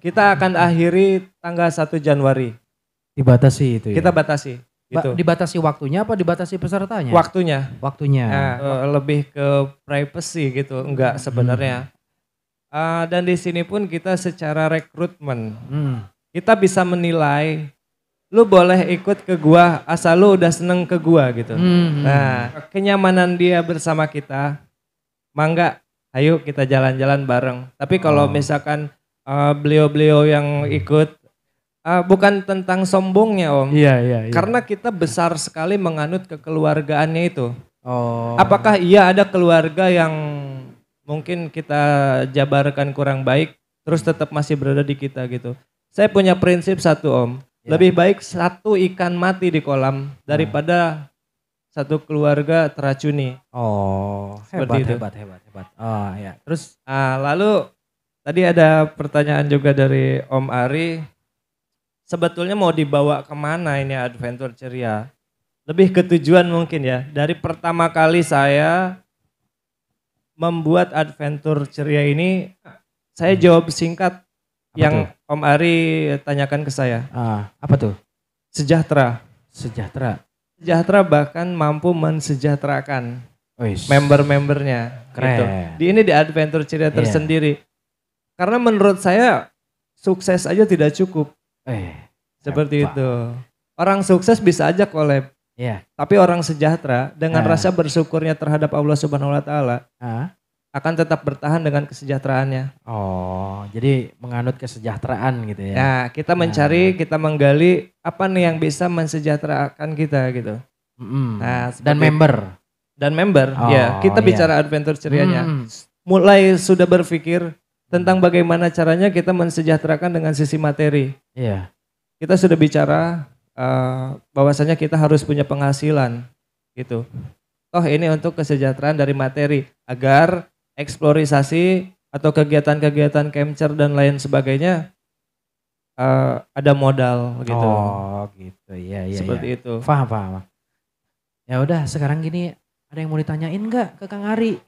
kita akan akhiri tanggal 1 Januari. Dibatasi itu ya. Kita batasi. Gitu. Dibatasi waktunya apa dibatasi pesertanya? Waktunya. Waktunya. Lebih ke privacy gitu, enggak sebenarnya. Dan di sini pun kita secara rekrutmen, kita bisa menilai, lu boleh ikut ke gua asal lu udah seneng ke gua gitu. Nah, kenyamanan dia bersama kita, mangga, ayo kita jalan-jalan bareng. Tapi kalau misalkan beliau-beliau yang ikut, bukan tentang sombongnya Om. Iya. Karena kita besar sekali menganut kekeluargaannya itu. Oh. Apakah iya ada keluarga yang mungkin kita jabarkan kurang baik, terus tetap masih berada di kita gitu. Saya punya prinsip satu Om, lebih baik satu ikan mati di kolam daripada satu keluarga teracuni. Oh, hebat. Oh ya, terus lalu tadi ada pertanyaan juga dari Om Ari. Sebetulnya mau dibawa kemana ini Adventure Ceria? Lebih ke tujuan mungkin ya. Dari pertama kali saya membuat Adventure Ceria ini, saya jawab singkat yang Om Ari tanyakan ke saya. Apa tuh? Sejahtera. Sejahtera bahkan mampu mensejahterakan member-membernya. Keren. Gitu. Ini di Adventure Ceria tersendiri. Karena menurut saya sukses aja tidak cukup. Seperti itu. Orang sukses bisa aja collab. Tapi orang sejahtera dengan rasa bersyukurnya terhadap Allah Subhanahu wa taala akan tetap bertahan dengan kesejahteraannya. Oh, jadi menganut kesejahteraan gitu ya. Nah, kita mencari, kita menggali apa nih yang bisa mensejahterakan kita gitu. Nah, dan member. Kita bicara Adventure Cerianya. Mulai sudah berpikir tentang bagaimana caranya kita mensejahterakan dengan sisi materi. Kita sudah bicara bahwasanya kita harus punya penghasilan gitu. Toh ini untuk kesejahteraan dari materi agar eksplorisasi atau kegiatan-kegiatan capture dan lain sebagainya ada modal gitu. Oh gitu, iya. Seperti itu. Paham. Ya udah sekarang gini, ada yang mau ditanyain nggak ke Kang Ari?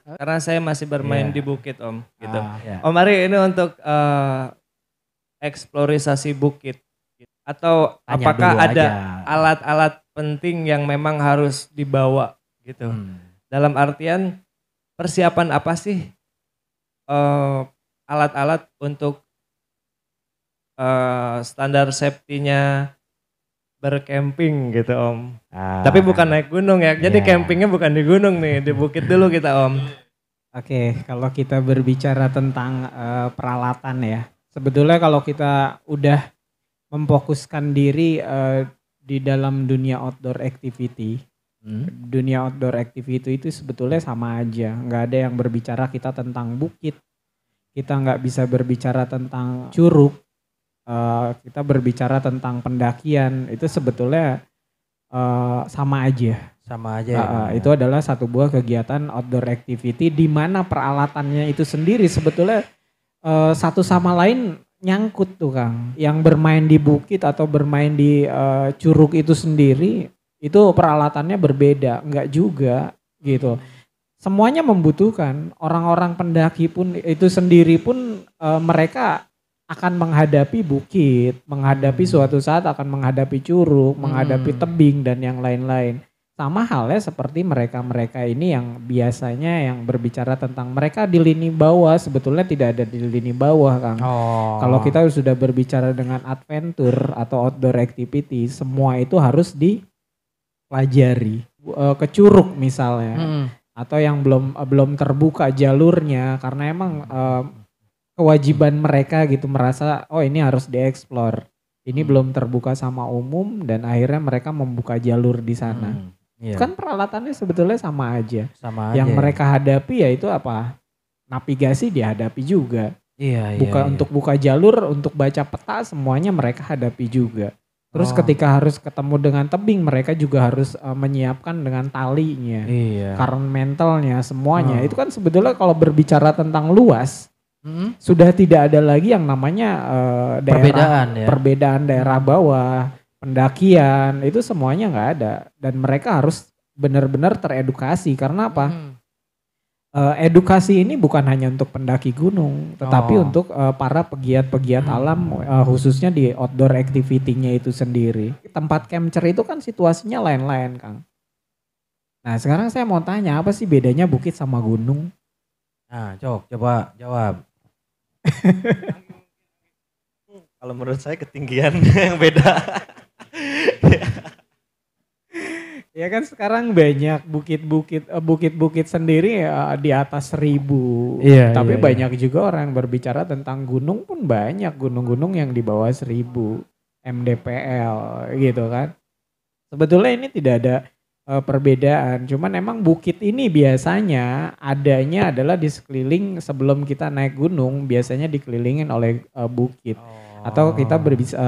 Karena saya masih bermain di bukit Om. Gitu. Om Ari ini untuk eksplorisasi bukit. Atau Tanya apakah ada aja. alat-alat penting yang memang harus dibawa gitu. Dalam artian persiapan apa sih alat-alat untuk standar safety-nya bercamping gitu Om. Tapi bukan naik gunung ya. Jadi campingnya bukan di gunung nih, di bukit dulu kita Om. Oke, kalau kita berbicara tentang peralatan ya. Sebetulnya kalau kita udah memfokuskan diri di dalam dunia outdoor activity. Dunia outdoor activity itu sebetulnya sama aja. Nggak ada yang berbicara kita tentang bukit. Kita nggak bisa berbicara tentang curug. Kita berbicara tentang pendakian. Itu sebetulnya sama aja. Itu adalah satu buah kegiatan outdoor activity di mana peralatannya itu sendiri sebetulnya satu sama lain nyangkut tuh Kang. Yang bermain di bukit atau bermain di curug itu sendiri itu peralatannya berbeda, enggak juga gitu. Semuanya membutuhkan. Orang-orang pendaki pun itu sendiri pun mereka akan menghadapi bukit, menghadapi suatu saat akan menghadapi curug, menghadapi tebing dan yang lain-lain. Sama halnya seperti mereka-mereka ini yang biasanya yang berbicara tentang mereka di lini bawah, sebetulnya tidak ada di lini bawah Kang. Kalau kita sudah berbicara dengan adventure atau outdoor activity, semua itu harus dipelajari. Ke curug misalnya, atau yang belum terbuka jalurnya karena emang kewajiban mereka gitu merasa oh ini harus dieksplor. Ini belum terbuka sama umum dan akhirnya mereka membuka jalur di sana. Kan peralatannya sebetulnya sama aja. Yang mereka hadapi ya itu apa? Navigasi dihadapi juga. Untuk buka jalur, untuk baca peta semuanya mereka hadapi juga. Terus ketika harus ketemu dengan tebing mereka juga harus menyiapkan dengan talinya. Current mentalnya semuanya. Itu kan sebetulnya kalau berbicara tentang luas sudah tidak ada lagi yang namanya perbedaan daerah bawah. Pendakian itu semuanya nggak ada dan mereka harus benar-benar teredukasi karena apa? edukasi ini bukan hanya untuk pendaki gunung, tetapi untuk para pegiat-pegiat alam, khususnya di outdoor activity-nya itu sendiri. Tempat capture itu kan situasinya lain-lain, Kang. Nah sekarang saya mau tanya, apa sih bedanya bukit sama gunung? Nah, coba jawab. Kalau menurut saya ketinggian yang beda. Ya kan sekarang banyak bukit-bukit sendiri di atas 1.000. Iya, Tapi iya, banyak juga orang yang berbicara tentang gunung pun banyak. Gunung-gunung yang di bawah 1.000 mdpl gitu kan. Sebetulnya ini tidak ada perbedaan. Cuman emang bukit ini biasanya adanya adalah di sekeliling sebelum kita naik gunung. Biasanya dikelilingin oleh bukit. Atau kita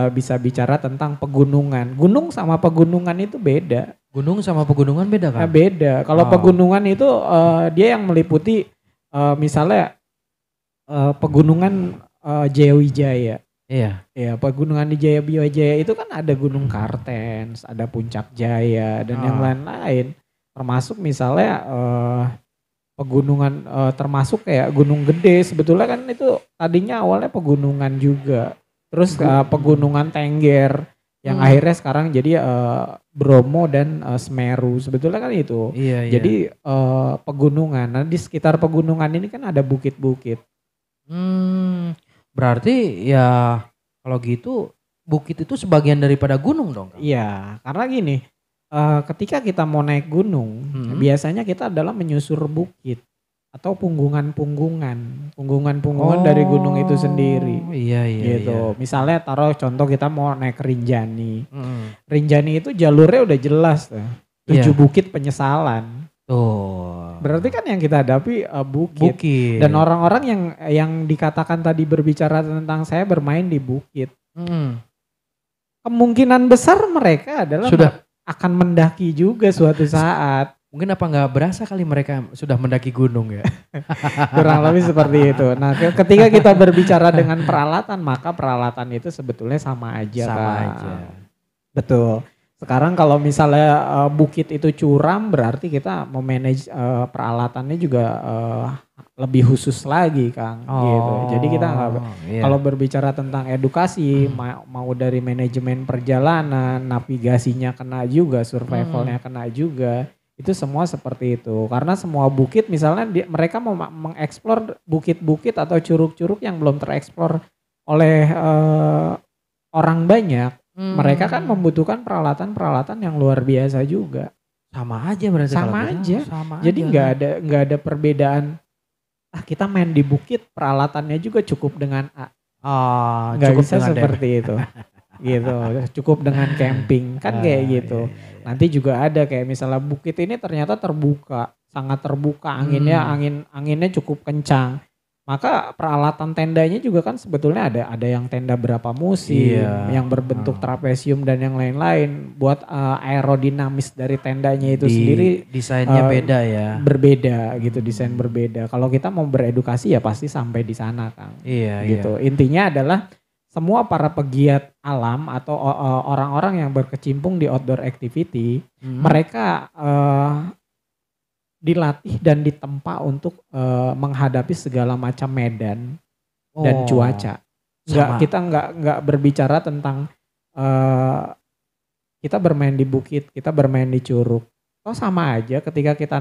bisa bicara tentang pegunungan. Gunung sama pegunungan itu beda. Gunung sama pegunungan beda kan? Beda. Kalau pegunungan itu dia yang meliputi misalnya pegunungan Jayawijaya. Iya. Ya, pegunungan di Jayawijaya itu kan ada Gunung Kartens, ada Puncak Jaya dan yang lain-lain. Termasuk misalnya pegunungan termasuk kayak Gunung Gede. Sebetulnya kan itu tadinya awalnya pegunungan juga. Terus pegunungan Tengger yang akhirnya sekarang jadi Bromo dan Semeru. Sebetulnya kan itu. Iya. Jadi pegunungan. Nah di sekitar pegunungan ini kan ada bukit-bukit. Berarti ya kalau gitu bukit itu sebagian daripada gunung dong? Iya, karena gini, ketika kita mau naik gunung, biasanya kita adalah menyusur bukit atau punggungan dari gunung itu sendiri. Iya. Gitu. Misalnya taruh contoh kita mau naik Rinjani. Rinjani itu jalurnya udah jelas tuh. 7 bukit penyesalan. Tuh. Berarti kan yang kita hadapi bukit. Dan orang-orang yang dikatakan tadi berbicara tentang saya bermain di bukit. Kemungkinan besar mereka adalah akan mendaki juga suatu saat. Mungkin apa nggak berasa kali mereka sudah mendaki gunung ya? Kurang lebih seperti itu. Nah ketika kita berbicara dengan peralatan, maka peralatan itu sebetulnya sama aja. Betul. Sekarang kalau misalnya bukit itu curam berarti kita memanage peralatannya juga lebih khusus lagi Kang. Gitu. Jadi kita kalau berbicara tentang edukasi mau dari manajemen perjalanan, navigasinya kena juga, survivalnya kena juga. Itu semua seperti itu. Karena semua bukit misalnya mereka mau mengeksplor bukit-bukit atau curug-curug yang belum tereksplor oleh orang banyak. Mereka kan membutuhkan peralatan-peralatan yang luar biasa juga. Sama aja berarti. Sama aja. Jadi nggak ada perbedaan. Kita main di bukit peralatannya juga cukup dengan A. Nggak bisa seperti itu. Gitu. Cukup dengan camping kan kayak gitu. Iya. Nanti juga ada kayak misalnya bukit ini ternyata terbuka, sangat terbuka anginnya cukup kencang. Maka peralatan tendanya juga kan sebetulnya ada yang tenda berapa musim, yang berbentuk trapesium dan yang lain-lain. Buat aerodinamis dari tendanya itu sendiri desainnya beda ya. Berbeda gitu, desain berbeda. Kalau kita mau beredukasi ya pasti sampai di sana Kang. Iya. Gitu. Intinya adalah semua para pegiat alam atau orang-orang yang berkecimpung di outdoor activity, mereka dilatih dan ditempa untuk menghadapi segala macam medan dan cuaca. Kita nggak berbicara tentang kita bermain di bukit, kita bermain di curug. Sama aja ketika kita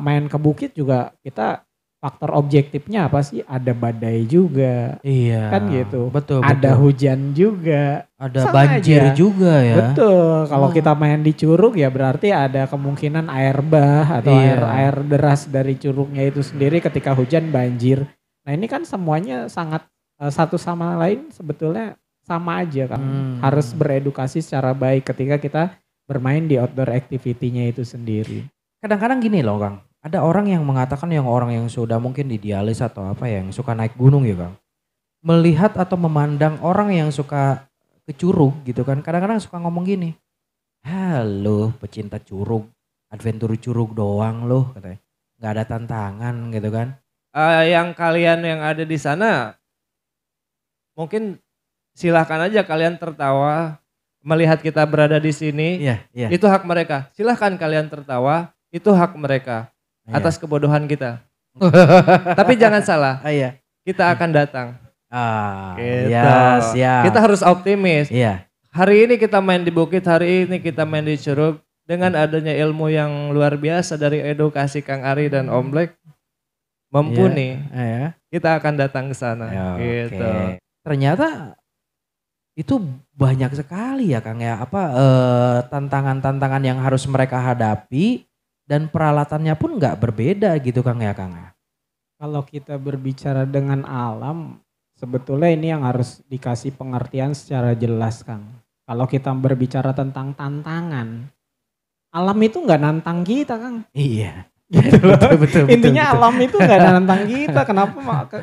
main ke bukit juga kita faktor objektifnya apa sih? Ada badai juga. Iya. Kan gitu. Betul. Ada hujan juga. Ada banjir juga ya. Betul. Kalau kita main di curug ya berarti ada kemungkinan air bah atau air deras dari curugnya itu sendiri ketika hujan banjir. Nah ini kan semuanya sangat satu sama lain sebetulnya sama aja kan. Harus beredukasi secara baik ketika kita bermain di outdoor activity-nya itu sendiri. Kadang-kadang gini loh Kang. Ada orang yang mengatakan orang yang sudah mungkin idealis atau apa yang suka naik gunung ya Kang. Melihat atau memandang orang yang suka ke curug gitu kan. Kadang-kadang suka ngomong gini. Halo pecinta curug, adventure curug doang loh katanya. Gak ada tantangan gitu kan. Yang kalian yang ada di sana mungkin silahkan aja kalian tertawa melihat kita berada di sini. Iya. Itu hak mereka. Silahkan kalian tertawa, itu hak mereka. Atas kebodohan kita. Tapi jangan salah, Iya. kita akan datang. Iya, Gitu. siap. Kita harus optimis. Iya. Hari ini kita main di Bukit, hari ini kita main di Curug. Dengan adanya ilmu yang luar biasa dari edukasi Kang Ari dan Om Black, mumpuni, Iya. kita akan datang ke sana. Ya, Gitu. oke. Ternyata itu banyak sekali ya Kang ya, tantangan-tantangan yang harus mereka hadapi dan peralatannya pun nggak berbeda gitu Kang ya Kang ya. Kalau kita berbicara dengan alam, sebetulnya ini yang harus dikasih pengertian secara jelas Kang. Kalau kita berbicara tentang tantangan, alam itu nggak nantang kita Kang. Iya. Gitu loh. Betul, Intinya betul. alam itu nggak nantang kita.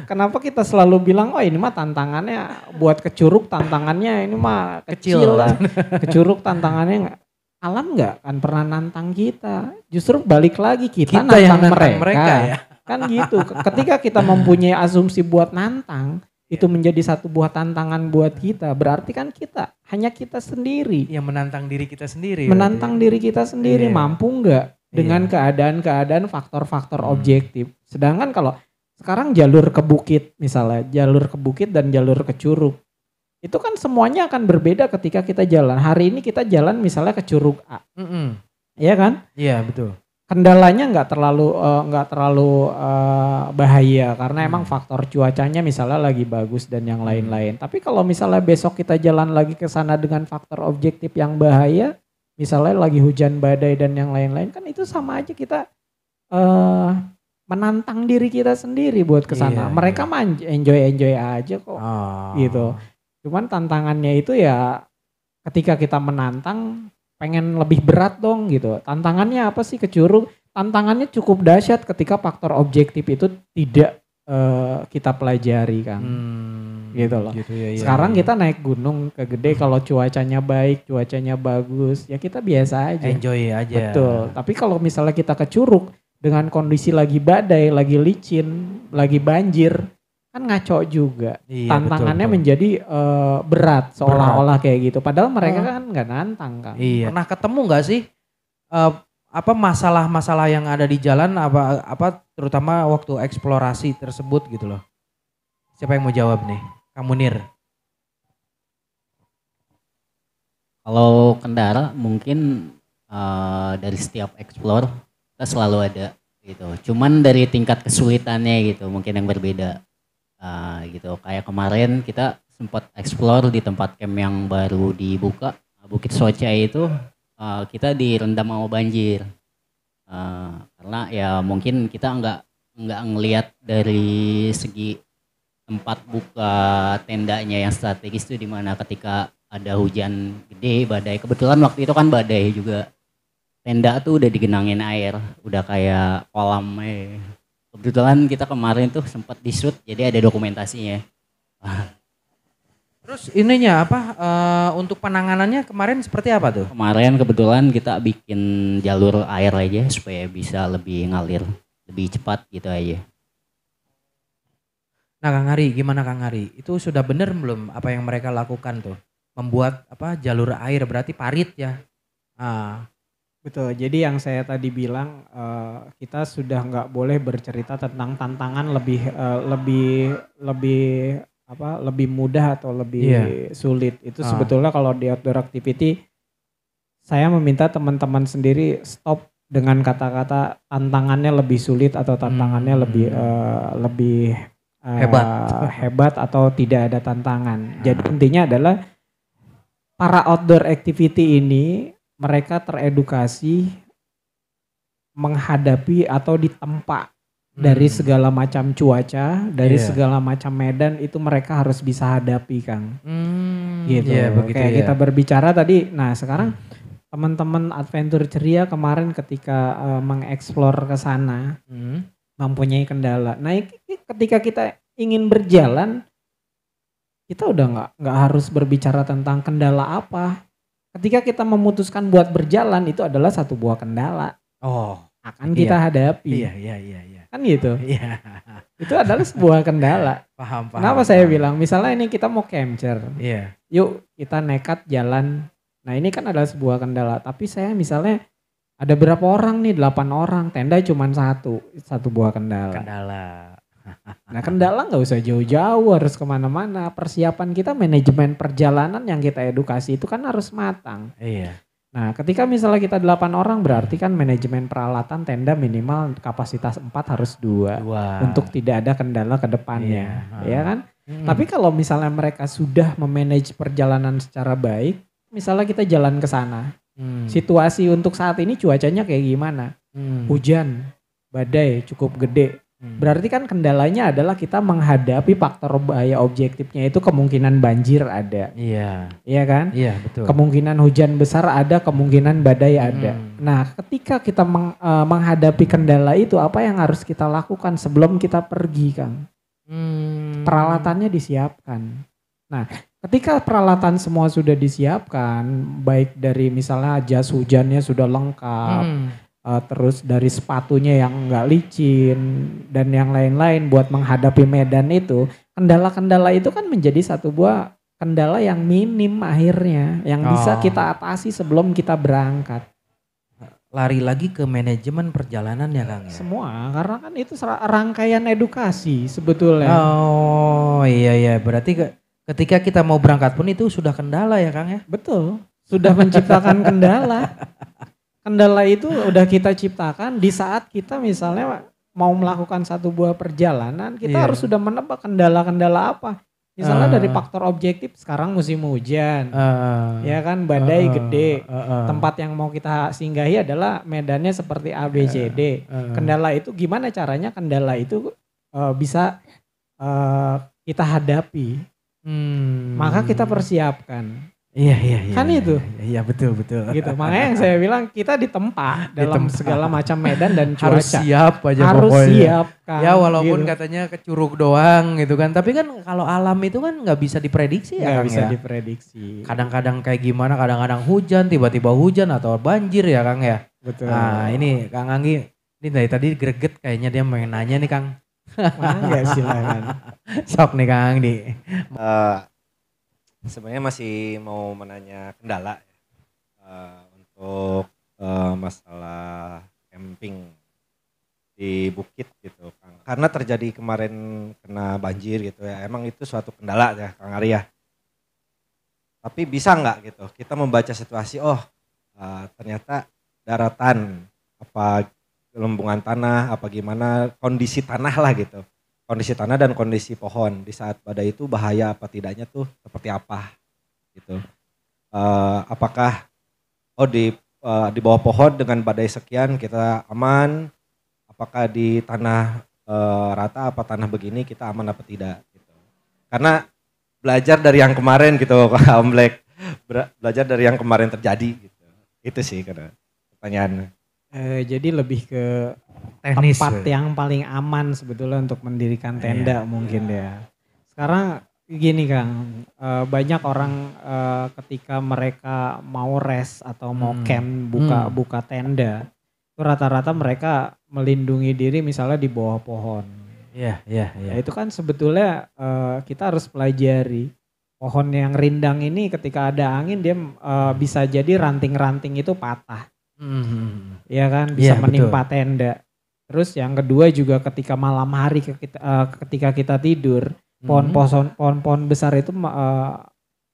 Kenapa kita selalu bilang, oh ini mah tantangannya buat ke Curug, tantangannya ini mah kecil lah. Ke Curug tantangannya nggak. Alam nggak akan pernah nantang kita. Justru balik lagi kita yang nantang nantang mereka ya. Kan gitu. Ketika kita mempunyai asumsi buat nantang, itu menjadi satu buah tantangan buat kita. Berarti kan hanya kita sendiri. Yang menantang diri kita sendiri. Menantang diri kita sendiri, Iya. mampu nggak dengan keadaan-keadaan faktor-faktor objektif. Sedangkan kalau sekarang jalur ke bukit misalnya, jalur ke bukit dan jalur ke Curug. Itu kan semuanya akan berbeda ketika kita jalan. Hari ini kita jalan misalnya ke Curug A. Iya kan? Iya betul. Kendalanya nggak terlalu bahaya karena emang faktor cuacanya misalnya lagi bagus dan yang lain-lain. Tapi kalau misalnya besok kita jalan lagi ke sana dengan faktor objektif yang bahaya, misalnya lagi hujan badai dan yang lain-lain, kan itu sama aja kita menantang diri kita sendiri buat ke sana. Iya, Mereka mah enjoy aja kok. Gitu. Cuman tantangannya itu ya ketika kita menantang pengen lebih berat dong gitu. Tantangannya apa sih ke Curug? Tantangannya cukup dahsyat ketika faktor objektif itu tidak kita pelajari Kang. Gitu loh. Gitu ya, Sekarang kita naik gunung ke Gede, kalau cuacanya baik, cuacanya bagus, ya kita biasa aja. enjoy aja. Betul. Tapi kalau misalnya kita ke Curug dengan kondisi lagi badai, lagi licin, lagi banjir, kan ngaco juga. Iya, Tantangannya betul. menjadi berat seolah-olah kayak gitu. Padahal mereka kan nggak nantang Kang. Iya. Pernah ketemu nggak sih masalah-masalah yang ada di jalan apa terutama waktu eksplorasi tersebut gitu loh. Siapa yang mau jawab nih? Kang Munir. Kalau kendala mungkin dari setiap explore kita selalu ada gitu. Cuman dari tingkat kesulitannya gitu mungkin yang berbeda. Gitu. Kayak kemarin kita sempat explore di tempat camp yang baru dibuka, Bukit Soca itu kita direndam sama banjir. Karena ya mungkin kita nggak ngelihat dari segi tempat buka tendanya yang strategis itu di mana ketika ada hujan gede, badai. Kebetulan waktu itu kan badai juga. Tenda tuh udah digenangin air, udah kayak kolam. Kebetulan kita kemarin tuh sempat di-shoot, jadi ada dokumentasinya. Terus ininya untuk penanganannya kemarin seperti apa tuh? Kemarin kebetulan kita bikin jalur air aja supaya bisa lebih ngalir, lebih cepat gitu aja. Nah Kang Hari, gimana Kang Hari? Itu sudah benar belum apa yang mereka lakukan tuh? Membuat jalur air berarti parit ya? Betul, jadi yang saya tadi bilang kita sudah nggak boleh bercerita tentang tantangan lebih mudah atau lebih sulit. Itu sebetulnya kalau di outdoor activity saya meminta teman-teman sendiri stop dengan kata-kata tantangannya lebih sulit atau tantangannya lebih hebat atau tidak ada tantangan. Jadi intinya adalah para outdoor activity ini mereka teredukasi menghadapi atau ditempa dari segala macam cuaca, dari segala macam medan itu mereka harus bisa hadapi Kang. Gitu. Kayak kita berbicara tadi, nah sekarang teman-teman Adventure Ceria kemarin ketika mengeksplor ke sana mempunyai kendala. Nah ketika kita ingin berjalan, kita udah nggak harus berbicara tentang kendala apa. Ketika kita memutuskan buat berjalan itu adalah satu buah kendala. Akan kita hadapi. Iya. Kan gitu. Iya. Itu adalah sebuah kendala. Paham. Kenapa saya bilang, misalnya ini kita mau capture. Iya. Yuk kita nekat jalan. Nah ini kan adalah sebuah kendala. Tapi saya misalnya Ada berapa orang nih? 8 orang, tenda cuma satu buah kendala. Nah kendala nggak usah jauh-jauh, harus kemana-mana. Persiapan kita manajemen perjalanan yang kita edukasi itu kan harus matang. Iya. Nah ketika misalnya kita 8 orang berarti kan manajemen peralatan tenda minimal kapasitas 4 harus 2. Untuk tidak ada kendala ke depannya. Ya kan? Tapi kalau misalnya mereka sudah memanage perjalanan secara baik, misalnya kita jalan ke sana. Situasi untuk saat ini cuacanya kayak gimana? Hujan, badai cukup gede. Berarti kan kendalanya adalah kita menghadapi faktor bahaya objektifnya itu kemungkinan banjir ada. Iya. Iya kan? Iya betul. Kemungkinan hujan besar ada, kemungkinan badai ada. Nah ketika kita menghadapi kendala itu apa yang harus kita lakukan sebelum kita pergi Kang? Peralatannya disiapkan. Nah ketika peralatan semua sudah disiapkan, baik dari misalnya jas hujannya sudah lengkap, terus dari sepatunya yang enggak licin dan yang lain-lain buat menghadapi medan itu, kendala-kendala itu kan menjadi satu buah kendala yang minim akhirnya, yang bisa kita atasi sebelum kita berangkat. Lari lagi ke manajemen perjalanan ya Kang ya? Semua, karena kan itu rangkaian edukasi sebetulnya. Oh iya, berarti ketika kita mau berangkat pun itu sudah kendala ya Kang ya? Betul, sudah menciptakan kendala. Kendala itu udah kita ciptakan di saat kita misalnya mau melakukan satu buah perjalanan, kita harus sudah menebak kendala-kendala apa. Misalnya dari faktor objektif sekarang musim hujan, ya kan badai gede, tempat yang mau kita singgahi adalah medannya seperti ABCD. Kendala itu gimana caranya kendala itu bisa kita hadapi, maka kita persiapkan. Iya. Kan itu. Iya betul. Gitu. Makanya yang saya bilang kita ditempa dalam segala macam medan dan cuaca. Harus siap aja harus pokoknya. Siap kan. Ya walaupun gitu. katanya kecurug doang gitu kan. Tapi kan kalau alam itu kan nggak bisa diprediksi ya Nggak Kang bisa ya. diprediksi. Kadang-kadang kayak gimana, kadang-kadang hujan, tiba-tiba hujan atau banjir ya Kang ya. Betul. Nah ini Kang Anggi, ini dari tadi greget kayaknya dia pengen nanya nih Kang. Enggak silakan. Sok nih Kang Anggi. Sebenarnya masih mau menanya kendala untuk masalah camping di bukit gitu Kang. Karena terjadi kemarin kena banjir gitu ya, emang itu suatu kendala ya Kang Arya. Tapi bisa nggak gitu kita membaca situasi, ternyata daratan, apa gelembungan tanah, apa gimana kondisi tanah lah gitu. Kondisi tanah dan kondisi pohon di saat badai itu bahaya apa tidaknya tuh seperti apa gitu. Apakah di bawah pohon dengan badai sekian kita aman, apakah di tanah rata apa tanah begini kita aman apa tidak gitu. Karena belajar dari yang kemarin gitu Om Black, belajar dari yang kemarin terjadi gitu. Itu sih karena pertanyaannya. Jadi lebih ke Teknis, tempat yang paling aman sebetulnya untuk mendirikan tenda mungkin ya. Sekarang gini Kang, banyak orang ketika mereka mau rest atau mau camp buka tenda, itu rata-rata mereka melindungi diri misalnya di bawah pohon. Iya. Ya, itu kan sebetulnya kita harus pelajari. Pohon yang rindang ini ketika ada angin dia bisa jadi ranting-ranting itu patah. Ya kan bisa menimpa tenda. Terus yang kedua juga ketika malam hari ketika kita tidur, pohon-pohon besar itu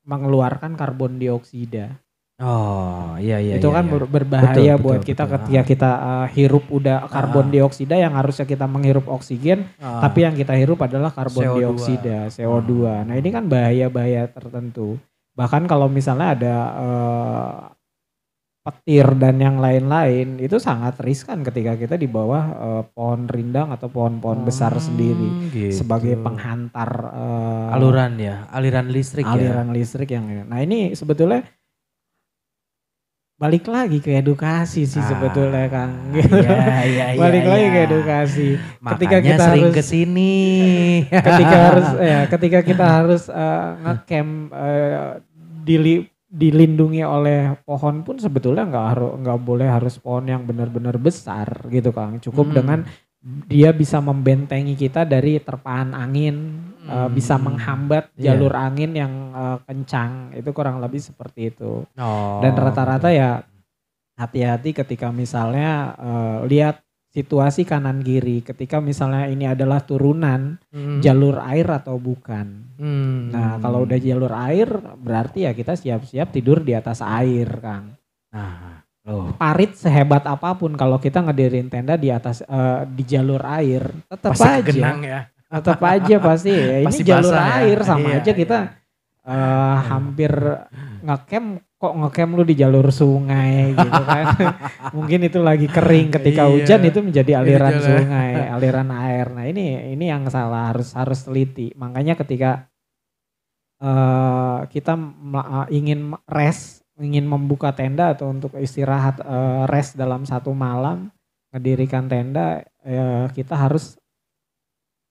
mengeluarkan karbon dioksida. Oh iya. Itu kan berbahaya buat kita ketika kita hirup karbon dioksida yang harusnya kita menghirup oksigen, tapi yang kita hirup adalah karbon dioksida, CO2. Nah ini kan bahaya-bahaya tertentu. Bahkan kalau misalnya ada petir dan yang lain-lain itu sangat riskan ketika kita di bawah pohon rindang atau pohon-pohon besar sendiri gitu. Sebagai penghantar aliran listrik yang. Nah ini sebetulnya balik lagi ke edukasi sih sebetulnya Kang. Iya. Balik lagi ke edukasi. Ketika kita sering harus kesini. ketika kita harus ngecamp dilindungi oleh pohon pun sebetulnya nggak boleh harus pohon yang benar-benar besar gitu Kang. Cukup dengan dia bisa membentengi kita dari terpaan angin, bisa menghambat jalur angin yang kencang. Itu kurang lebih seperti itu. Dan rata-rata ya hati-hati ketika misalnya lihat situasi kanan kiri, ketika misalnya ini adalah turunan jalur air atau bukan. Nah kalau udah jalur air berarti ya kita siap-siap tidur di atas air, Kang. Nah, Parit sehebat apapun kalau kita ngedirin tenda di atas di jalur air, tetap pasti aja. kegenang ya. Tetap aja pasti ya. Ini Pasti jalur basah ya. air sama Iya, aja kita hampir ngecamp, kok ngecamp lu di jalur sungai gitu kan. Mungkin itu lagi kering, ketika Iya. hujan itu menjadi aliran jalan. sungai, aliran air. Nah ini yang salah, harus teliti. Makanya ketika kita ingin rest, ingin membuka tenda atau untuk istirahat rest dalam satu malam, ngedirikan tenda, kita harus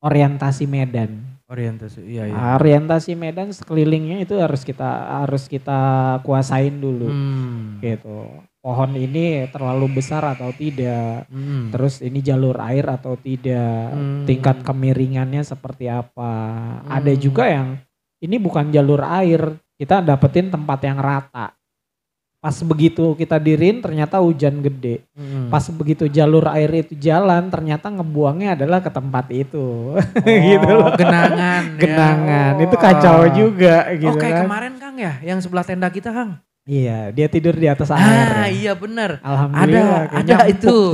orientasi medan. Orientasi, iya. Orientasi medan sekelilingnya itu harus kita kuasain dulu, gitu. Pohon ini terlalu besar atau tidak, terus ini jalur air atau tidak, tingkat kemiringannya seperti apa. Ada juga yang ini bukan jalur air, kita dapetin tempat yang rata. Pas begitu kita dirin ternyata hujan gede. Pas begitu jalur air itu jalan ternyata ngebuangnya adalah ke tempat itu. Gitu loh. Genangan. Genangan. Ya. Itu kacau juga gitu Kayak kan. kemarin Kang ya, yang sebelah tenda kita Kang. Iya, dia tidur di atas air. Iya benar. Alhamdulillah. Ada kayaknya itu. empuk tuh.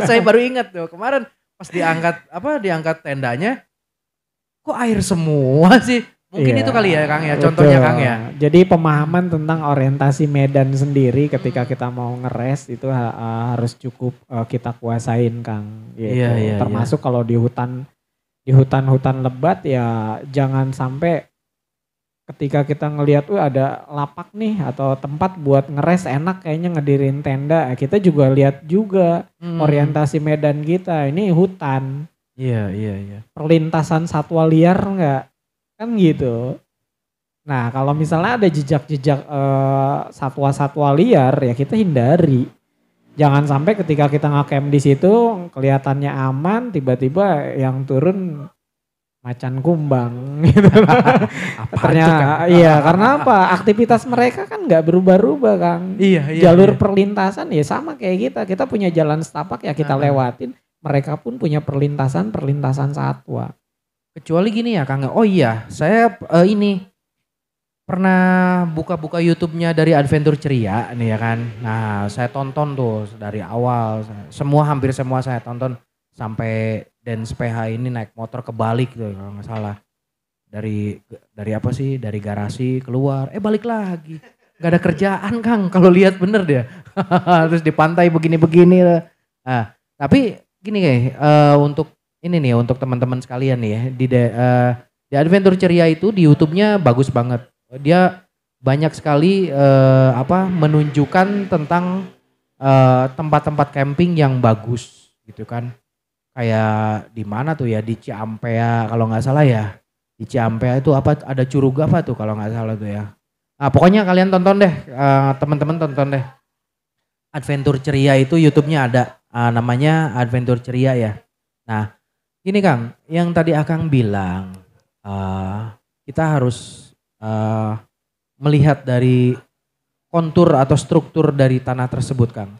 Saya baru ingat tuh kemarin pas diangkat tendanya, kok air semua sih? Mungkin Iya, itu kali ya Kang ya, contohnya betul. Kang ya. Jadi pemahaman tentang orientasi medan sendiri ketika kita mau ngeres itu harus cukup kita kuasain, Kang. Gitu. Iya, Termasuk kalau di hutan lebat ya jangan sampai ketika kita ngelihat ada lapak nih atau tempat buat ngeres enak kayaknya ngedirin tenda, kita juga lihat juga orientasi medan kita. Ini hutan. Iya. Perlintasan satwa liar enggak? Kan gitu. Nah kalau misalnya ada jejak-jejak satwa-satwa liar ya kita hindari. Jangan sampai ketika kita ngecamp di situ kelihatannya aman, tiba-tiba yang turun macan kumbang gitu. Ternyata iya, karena apa? Aktivitas mereka kan nggak berubah-ubah, Kang. Iya. Jalur perlintasan ya sama kayak kita punya jalan setapak ya kita lewatin. Mereka pun punya perlintasan satwa. Kecuali gini ya Kang. Oh iya, saya ini pernah buka-buka YouTube-nya dari Adventure Ceria nih ya kan. Nah, saya tonton tuh dari awal. Hampir semua saya tonton sampai Dance PH ini naik motor kebalik tuh kalau nggak salah. Dari apa sih? Dari garasi keluar, balik lagi. Gak ada kerjaan Kang kalau lihat bener dia. Terus di pantai begini-begini. Nah, tapi gini kayak untuk ini nih untuk teman-teman sekalian nih ya di Adventure Ceria itu di YouTube-nya bagus banget. Dia banyak sekali menunjukkan tentang tempat-tempat camping yang bagus gitu kan. Kayak di mana tuh ya, di Ciampea kalau nggak salah ya. Di Ciampea itu ada curug apa tuh kalau nggak salah tuh ya. Nah, pokoknya kalian tonton deh, teman-teman tonton deh. Adventure Ceria itu YouTube-nya ada namanya Adventure Ceria ya. Nah, gini Kang, yang tadi Akang bilang kita harus melihat dari kontur atau struktur dari tanah tersebut Kang.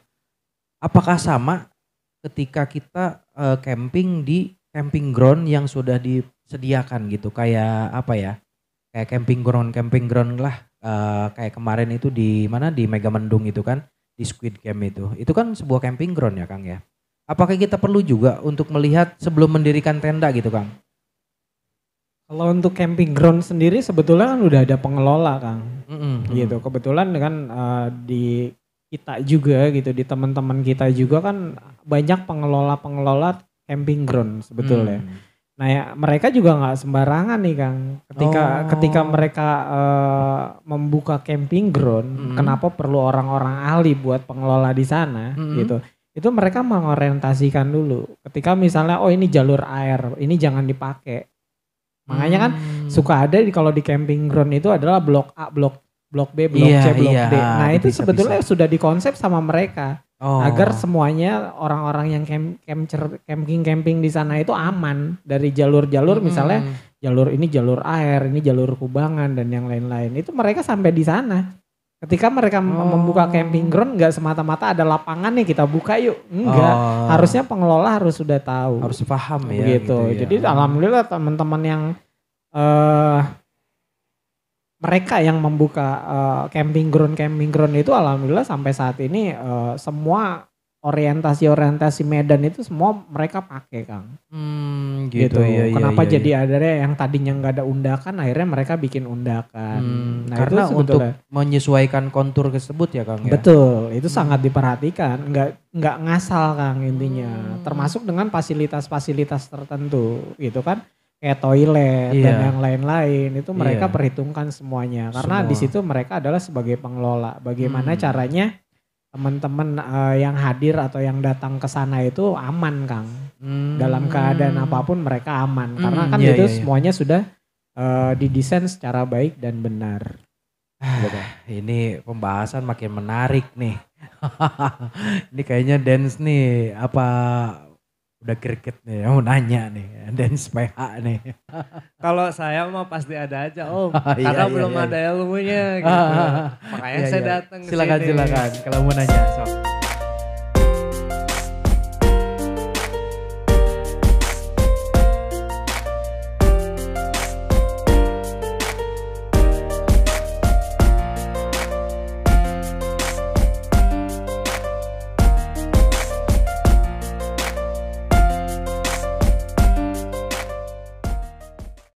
Apakah sama ketika kita camping di camping ground yang sudah disediakan gitu, kayak apa ya? Kayak camping ground lah, kayak kemarin itu di mana, di Megamendung itu kan, di Squid Camp itu kan sebuah camping ground ya Kang ya. Apakah kita perlu juga untuk melihat sebelum mendirikan tenda gitu Kang? Kalau untuk camping ground sendiri sebetulnya kan udah ada pengelola, Kang. Gitu. Kebetulan kan di kita juga gitu, di teman-teman kita juga kan banyak pengelola camping ground sebetulnya. Nah ya mereka juga nggak sembarangan nih Kang. Ketika mereka membuka camping ground, kenapa perlu orang-orang ahli buat pengelola di sana gitu. Itu mereka mengorientasikan dulu. Ketika misalnya ini jalur air, ini jangan dipakai. Makanya kan suka ada kalau di camping ground itu adalah blok A, blok B, blok C, blok D. Nah itu sebetulnya sudah dikonsep sama mereka. Agar semuanya orang-orang yang camping di sana itu aman dari jalur-jalur misalnya jalur ini jalur air, ini jalur kubangan dan yang lain-lain. Itu mereka sampai di sana. Ketika mereka membuka camping ground nggak semata-mata ada lapangan nih kita buka yuk. Enggak, harusnya pengelola harus sudah tahu. Harus paham ya. Begitu. Gitu ya. Jadi alhamdulillah teman-teman yang mereka yang membuka camping ground itu alhamdulillah sampai saat ini semua orientasi Medan itu semua mereka pakai, Kang. Gitu. Iya, Kenapa iya, jadi ada yang tadinya nggak ada undakan, akhirnya mereka bikin undakan. Nah, karena itu untuk menyesuaikan kontur tersebut ya, Kang. Betul, itu sangat diperhatikan. Nggak ngasal, Kang, intinya. Termasuk dengan fasilitas-fasilitas tertentu, gitu kan? Kayak toilet dan yang lain-lain itu mereka perhitungkan semuanya. Karena di situ mereka adalah sebagai pengelola. Bagaimana caranya teman-teman yang hadir atau yang datang ke sana itu aman, Kang. Dalam keadaan apapun mereka aman. Karena kan itu semuanya sudah didesain secara baik dan benar. Ini pembahasan makin menarik nih. Ini kayaknya dance nih apa udah greget nih, mau nanya nih, dance PH nih. Kalau saya mah pasti ada aja Om, karena belum ada ilmunya gitu. Makanya saya datang ke sini. Silakan kalau mau nanya. So.